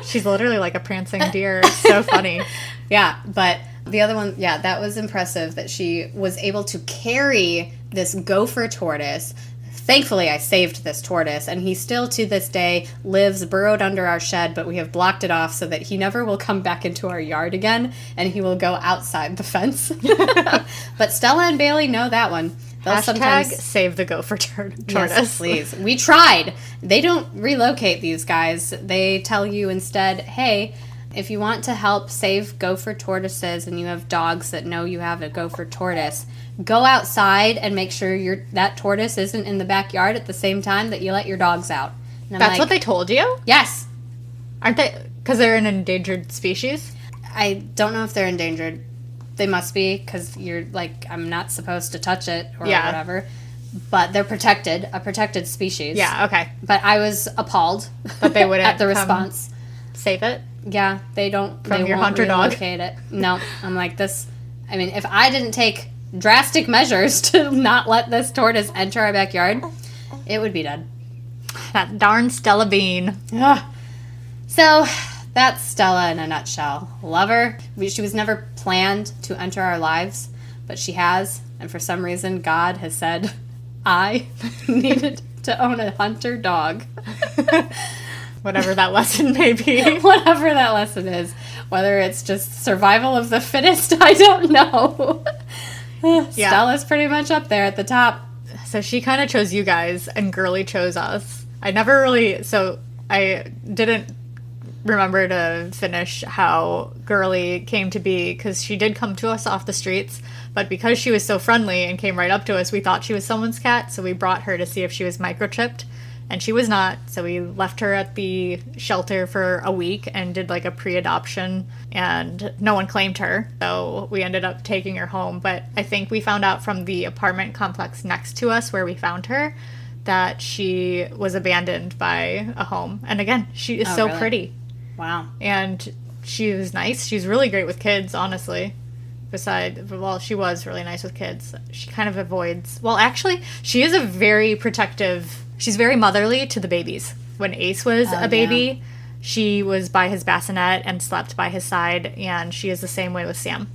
She's literally like a prancing deer. It's so funny. Yeah, but the other one, that was impressive that she was able to carry this gopher tortoise. Thankfully, I saved this tortoise, and he still, to this day, lives burrowed under our shed, but we have blocked it off so that he never will come back into our yard again, and he will go outside the fence. But Stella and Bailey know that one. They'll Hashtag save the gopher tortoise. Yes, please. We tried. They don't relocate these guys. They tell you instead, hey, if you want to help save gopher tortoises and you have dogs that know you have a gopher tortoise, go outside and make sure that tortoise isn't in the backyard at the same time that you let your dogs out. And I'm That's like, what they told you? Yes. Aren't they? Because they're an endangered species? I don't know if they're endangered. They must be, because you're like, I'm not supposed to touch it or whatever. But they're protected, a protected species. Yeah, okay. But I was appalled That they wouldn't at the response. Save it? Yeah, they don't. From they your won't hunter dog? relocate it. No, I'm like this. I mean, if I didn't take drastic measures to not let this tortoise enter our backyard, it would be dead. That darn Stella Bean. Ugh. So that's Stella in a nutshell. Love her. She was never planned to enter our lives, but she has. And for some reason, God has said, I needed to own a hunter dog. Whatever that lesson may be. Whatever that lesson is. Whether it's just survival of the fittest, I don't know. Stella's pretty much up there at the top. So she kind of chose you guys, and Girly chose us. I didn't remember to finish how Girly came to be, because she did come to us off the streets, but because she was so friendly and came right up to us, we thought she was someone's cat, so we brought her to see if she was microchipped, and she was not, so we left her at the shelter for a week and did like a pre-adoption, and no one claimed her, so we ended up taking her home. But I think we found out from the apartment complex next to us where we found her that she was abandoned by a home, and again, she is so really? Pretty. Wow. And she was nice. She's really great with kids, honestly. She was really nice with kids. She kind of avoids... Well, actually, she is a very protective... She's very motherly to the babies. When Ace was a baby, she was by his bassinet and slept by his side, and she is the same way with Sam.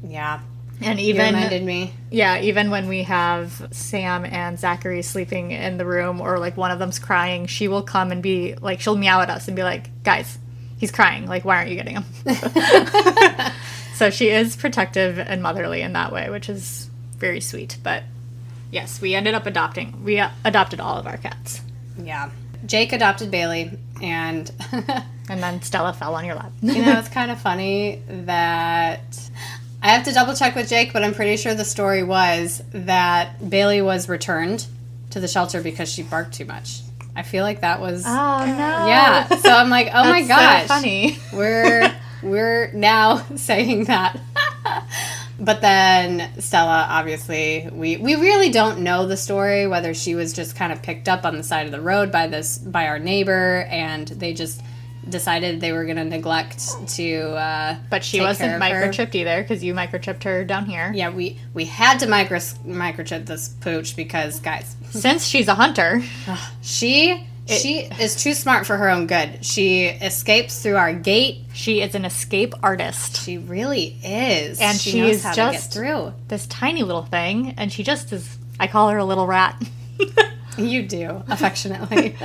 Yeah. And even... You reminded me. Yeah, even when we have Sam and Zachary sleeping in the room, or, like, one of them's crying, she will come and be... Like, she'll meow at us and be like, guys... He's crying. Like, why aren't you getting him? So she is protective and motherly in that way, which is very sweet. But yes, we ended up adopting. We adopted all of our cats. Yeah. Jake adopted Bailey, and... And then Stella fell on your lap. It's kind of funny that... I have to double check with Jake, but I'm pretty sure the story was that Bailey was returned to the shelter because she barked too much. I feel like that was... Oh, no. Yeah. So I'm like, oh my gosh. So funny. We're now saying that. But then Stella, obviously, we really don't know the story, whether she was just kind of picked up on the side of the road by our neighbor, and they just decided they were going to neglect to But she wasn't microchipped either, because you microchipped her down here. Yeah, we had to microchip this pooch because, guys... Since she's a hunter... She is too smart for her own good. She escapes through our gate. She is an escape artist. She really is. And she knows is how just to get through. This tiny little thing, and she just is... I call her a little rat. You do, affectionately.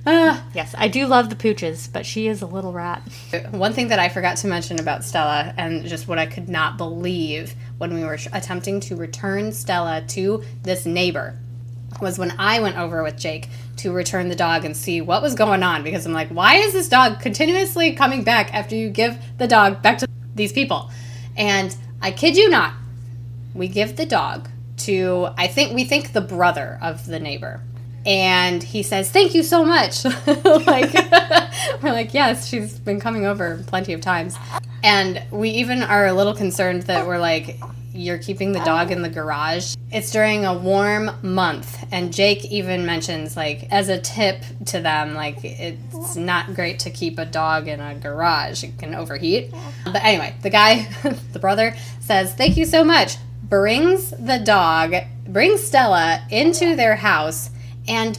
Yes, I do love the pooches, but she is a little rat. One thing that I forgot to mention about Stella, and just what I could not believe when we were attempting to return Stella to this neighbor, was when I went over with Jake to return the dog and see what was going on, because I'm like, why is this dog continuously coming back after you give the dog back to these people? And I kid you not, we give the dog to, we think the brother of the neighbor. And he says, thank you so much. Like, we're like, yes, she's been coming over plenty of times. And we even are a little concerned that we're like, you're keeping the dog in the garage. It's during a warm month. And Jake even mentions, like, as a tip to them, like, it's not great to keep a dog in a garage. It can overheat. But anyway, the guy, the brother, says, thank you so much. Brings Stella into their house. And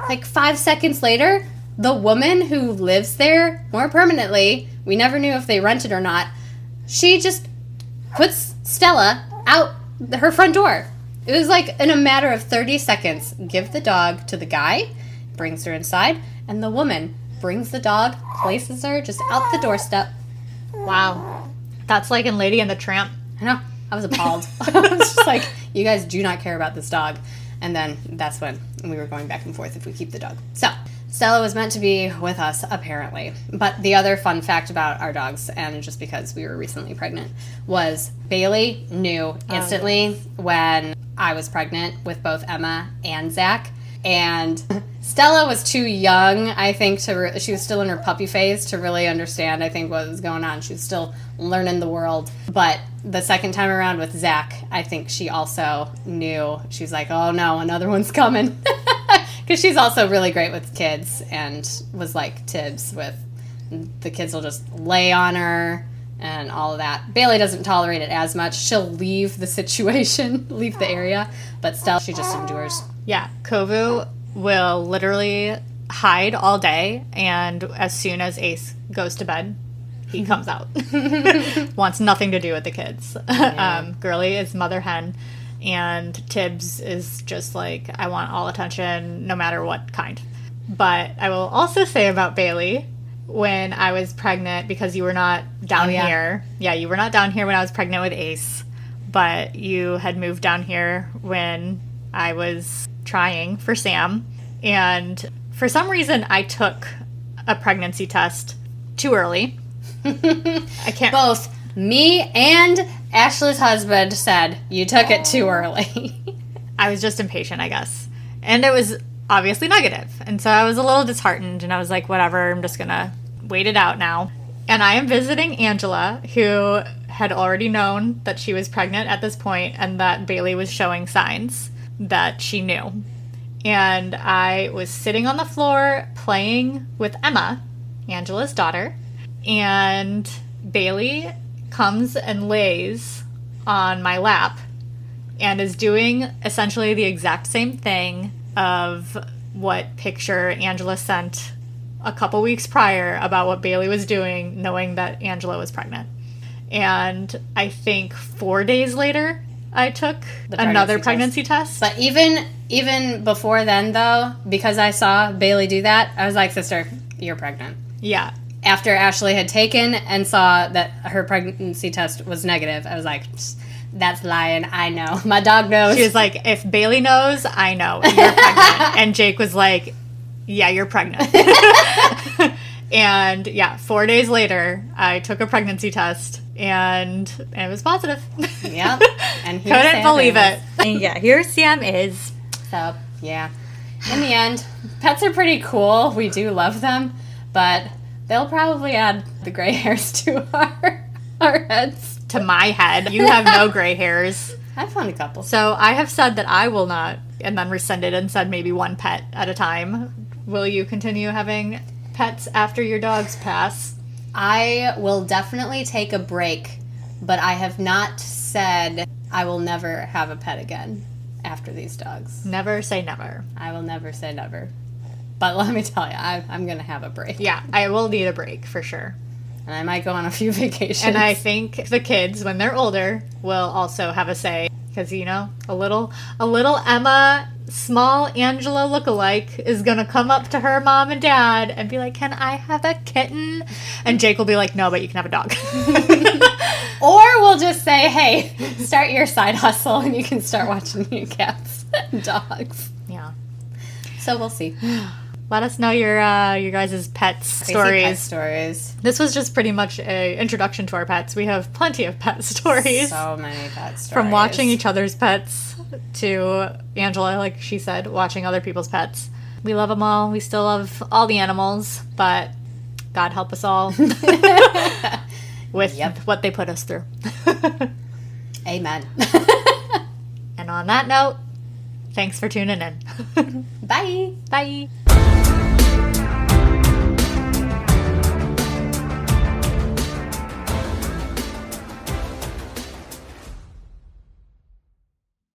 like 5 seconds later, the woman who lives there more permanently, we never knew if they rented or not, she just puts Stella out her front door. It was like in a matter of 30 seconds, give the dog to the guy, brings her inside, and the woman brings the dog, places her just out the doorstep. Wow. That's like in Lady and the Tramp. I know. I was appalled. I was just like, you guys do not care about this dog. And then that's when we were going back and forth if we keep the dog. So, Stella was meant to be with us, apparently. But the other fun fact about our dogs, and just because we were recently pregnant, was Bailey knew instantly when I was pregnant with both Emma and Zach. And Stella was too young, I think, she was still in her puppy phase to really understand, I think, what was going on. She was still learning the world. But the second time around with Zach, I think she also knew. She was like, oh no, another one's coming. Because she's also really great with kids and was like Tibbs with the kids will just lay on her and all of that. Bailey doesn't tolerate it as much. She'll leave the situation, leave the area. But Stella, she just endures. Yeah, Kovu will literally hide all day, and as soon as Ace goes to bed, he comes out. Wants nothing to do with the kids. Yeah. Girly is mother hen, and Tibbs is just like, I want all attention, no matter what kind. But I will also say about Bailey, when I was pregnant, because you were not down here. Yeah, you were not down here when I was pregnant with Ace, but you had moved down here when I was trying for Sam, and for some reason I took a pregnancy test too early. I can't. Both me and Ashley's husband said you took it too early. I was just impatient, I guess, and it was obviously negative, and so I was a little disheartened, and I was like, whatever, I'm just gonna wait it out now. And I am visiting Angela, who had already known that she was pregnant at this point and that Bailey was showing signs that she knew. And I was sitting on the floor playing with Emma, Angela's daughter, and Bailey comes and lays on my lap and is doing essentially the exact same thing of what picture Angela sent a couple weeks prior about what Bailey was doing, knowing that Angela was pregnant. And I think 4 days later, I took another pregnancy test. But even before then, though, because I saw Bailey do that, I was like, sister, you're pregnant. Yeah. After Ashley had taken and saw that her pregnancy test was negative, I was like, that's lying. I know. My dog knows. She was like, if Bailey knows, I know. You're pregnant. And Jake was like, yeah, you're pregnant. And yeah, 4 days later, I took a pregnancy test, and it was positive. Yeah. And couldn't believe it. And yeah, here Sam is. So, yeah. In the end, pets are pretty cool. We do love them, but they'll probably add the gray hairs to our heads. To my head. You have no gray hairs. I've found a couple. So I have said that I will not, and then rescinded and said maybe one pet at a time. Will you continue having pets after your dogs pass? I will definitely take a break, but I have not said I will never have a pet again after these dogs. Never say never. I will never say never. But let me tell you, I'm going to have a break. Yeah, I will need a break for sure. And I might go on a few vacations. And I think the kids, when they're older, will also have a say. Because, you know, a little Emma, small Angela lookalike is going to come up to her mom and dad and be like, can I have a kitten? And Jake will be like, no, but you can have a dog. Or we'll just say, hey, start your side hustle and you can start watching new cats and dogs. Yeah. So we'll see. Let us know your guys' pet stories. Pet stories. This was just pretty much an introduction to our pets. We have plenty of pet stories. So many pet stories. From watching each other's pets to Angela, like she said, watching other people's pets. We love them all. We still love all the animals, but God help us all with what they put us through. Amen. And on that note, thanks for tuning in. Bye. Bye.